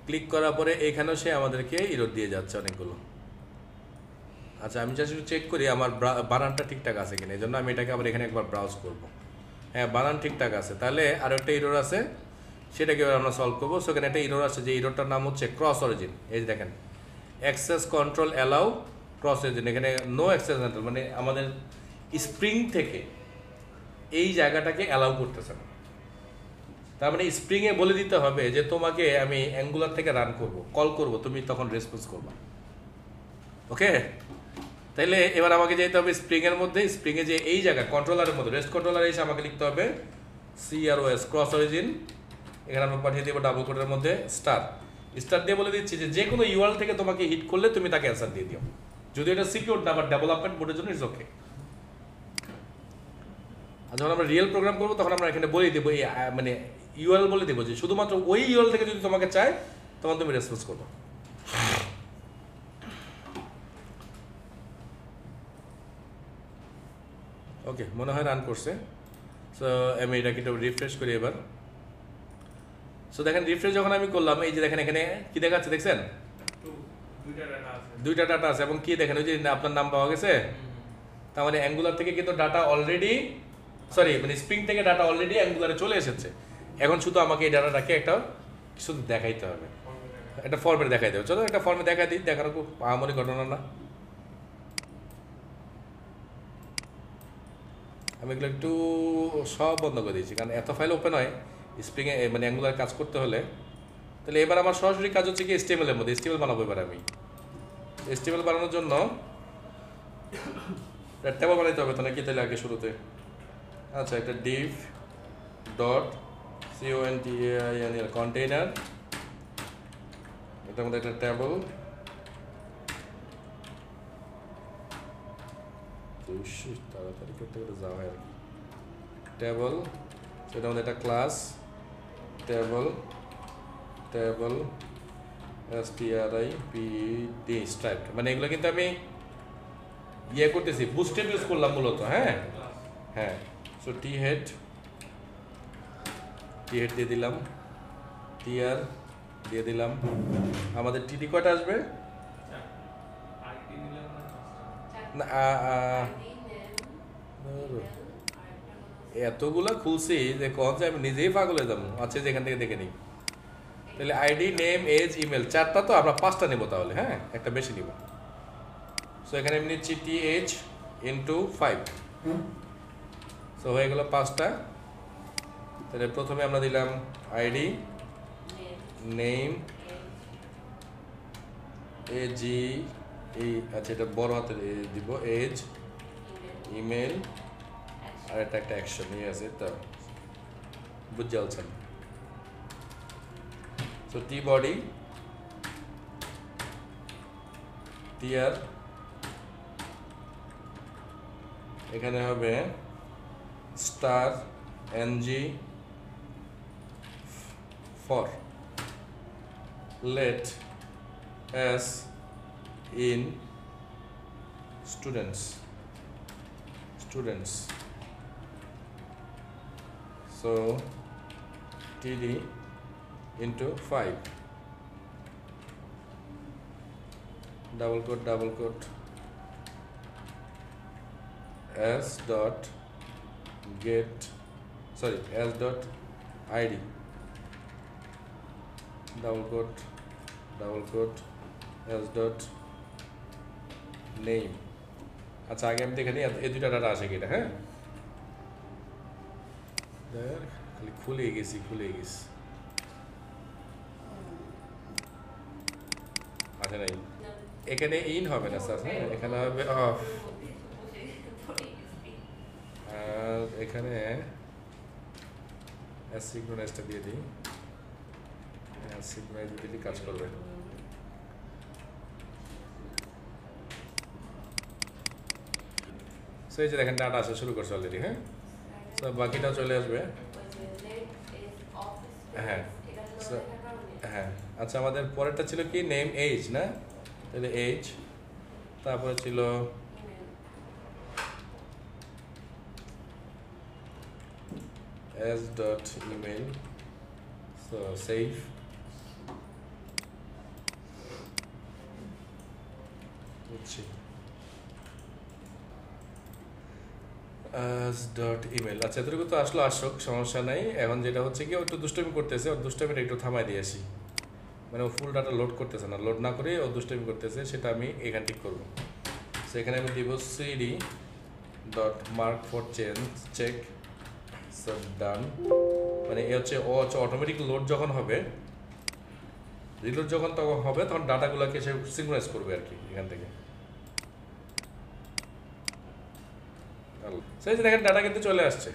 ক্লিক করার পরে এখানেও সে আমাদেরকে ইরর দিয়ে যাচ্ছে অনেকগুলো। আচ্ছা আমি জাস্ট চেক করি আমার বানানটা ঠিকঠাক আছে কিনা, এই জন্য আমি এটাকে আবার এখানে একবার ব্রাউজ করব। হ্যাঁ বানান ঠিকঠাক আছে, তাহলে আরও একটা ইরর আছে, সেটাকে আমরা সলভ করবো। সেখানে একটা ইরর আছে, যে ইররটার নাম হচ্ছে ক্রস অরিজিন। এই যে দেখেন, access control allow cross origin, এখানে নো অ্যাক্সেস কন্ট্রোল, মানে আমাদের স্প্রিং থেকে এই জায়গাটাকে অ্যালাউ করতেছে না। তার মানে স্প্রিংয়ে বলে দিতে হবে যে তোমাকে আমি অ্যাঙ্গুলার থেকে রান করব, কল করব, তুমি তখন রেসপন্স করবা। ওকে, তাইলে এবার আমাকে যেতে হবে স্প্রিংয়ের মধ্যে, স্প্রিংয়ে যে এই জায়গা কন্ট্রোলারের মধ্যে রেস্ট কন্ট্রোলার এসে আমাকে লিখতে হবে CROS ক্রস অরিজিন, এখানে আমরা পাঠিয়ে দেবো ডাবল কোটের মধ্যে স্টার দিয়ে বলে দিচ্ছি যে কোনো ইউআরএল থেকে তোমাকে হিট করলে তুমি তাকে অ্যান্সার দিয়ে দিও, যদি এটা সিকিউর না, বাট ডেভেলপমেন্ট মোডের জন্য ইটস ওকে। আর যখন আমরা রিয়েল প্রোগ্রাম করবো তখন আমরা এখানে বলে দেবো, এই মানে ইউআরএল বলে দেবো যে শুধুমাত্র ওই ইউআরএল থেকে যদি তোমাকে চায় তখন তুমি রেসপন্স করবো। ওকে, মনে হয় রান করছে। সো আমি এটাকে একটু রিফ্রেশ করি এবার। সো দেখেন রিফ্রেশ যখন আমি করলাম, এই যে দেখেন এখানে কি দেখাচ্ছে দেখছেন, দুইটা ডাটা আছে এবং কি দেখেন ওই যে আপনার নাম পাওয়া গেছে। তার মানে অ্যাঙ্গুলার থেকে কিন্তু ডাটা অলরেডি, সরি মানে স্প্রিং থেকে ডাটা অলরেডি অ্যাঙ্গুলারে চলে এসেছে। এখন শুধু আমাকে এই ডাটাটাকে একটা কিছু দেখাইতে হবে, একটা ফর্মে দেখাইতে হবে। চলো একটা ফর্মে দেখা দিই, দেখার খুব আহামরি ঘটনা না। আমি এগুলো একটু সব বন্ধ করে দিয়েছি, কারণ এত ফাইল ওপেন হয় স্প্রিংয়ে, মানে অ্যাঙ্গুলার কাজ করতে হলে। তাহলে এবার আমার সরাসরি কাজ হচ্ছে কি HTML এর মধ্যে HTML বানাবো। এবার আমি HTML বানানোর জন্য ট্যাবল বানাইতে হবে তো নাকি, তাহলে আগে শুরুতে আচ্ছা একটা div ডট container কন্টেইনার, এটার মধ্যে একটা ট্যাবল, তাড়াতাড়ি করতে করতে যাওয়া হয় আর কি। ট্যাবল, সেটার মধ্যে একটা ক্লাস ট্যাবল striped, striped, মানে এগুলো কিন্তু আমি ইয়ে করতেছি, বুস্টেপ ইউজ করলাম মূলত। হ্যাঁ সো টি হেড দিয়ে দিলাম, টিআর দিয়ে দিলাম। আমাদের টিডি কয়টা আসবে না, এতগুলা খুলছি যে কখন যে আমি নিজেই পাগল হয়ে যাবো। আচ্ছা যেখান থেকে দেখে নিই, তাহলে আইডি, নেম, এজ, ইমেল, চারটা তো আমরা 5টা নেবো তাহলে। হ্যাঁ একটা বেশি নিব। সো এখানে আমি নিচ্ছি TH × 5, সো হয়ে গেল 5টা। তাহলে প্রথমে আমরা দিলাম আইডি, নেম, AG, এই আচ্ছা এটা বড় হাতের দিব, এজ, ইমেল, আর এটা একটা অ্যাকশন নিয়ে আছে তো বুঝে আলছেন। সো টি বডি, টিআর, এখানে হবে star NG for let s in students, so TD into 5, double quote s dot get, sorry s dot id, double quote s dot name। আচ্ছা আগে আমি দেখে নিই এই দুইটা ডাটা আসে কিনা। হ্যাঁ খালি খুলে গেছি আচ্ছা নাই, এখানে ইন হবে না স্যার, হ্যাঁ এখানে হবে অফ, আর এখানে অ্যাসিঙ্ক্রোনাইজটা দিয়ে দিই, অ্যাসিঙ্ক্রোনাইজ দিলে কাজ করবে। সো এই যে দেখেন ডাটা আসা শুরু করছে অলরেডি। হ্যাঁ সো বাকিটা চলে আসবে। হ্যাঁ হ্যাঁ আচ্ছা আমাদের পরেরটা ছিল কি নেম এজ, না তাহলে এজ, তারপরে ছিল s dot email, so save, as dot email। আচ্ছা এতটুকু তো আসলো, আসুক সমস্যা নাই। এখন যেটা হচ্ছে কি ও একটু দুষ্টমি করতেছে, ওর দুষ্টমিটা একটু থামাই দিয়ে আসি, মানে ও ফুল ডাটা লোড করতেছে না, লোড না করে ও দুষ্টমি করতেছে, সেটা আমি এখানে ঠিক করবো। সো এখানে আমি দিব cd dot mark for check, so done, মানে এ হচ্ছে ও হচ্ছে অটোমেটিক লোড যখন হবে, রিলোড যখন তখন হবে তখন ডাটাগুলোকে সে সিনক্রোনাইজ করবে আর কি এখান থেকে। সেই যে দেখেন ডাটা কিন্তু চলে আসছে।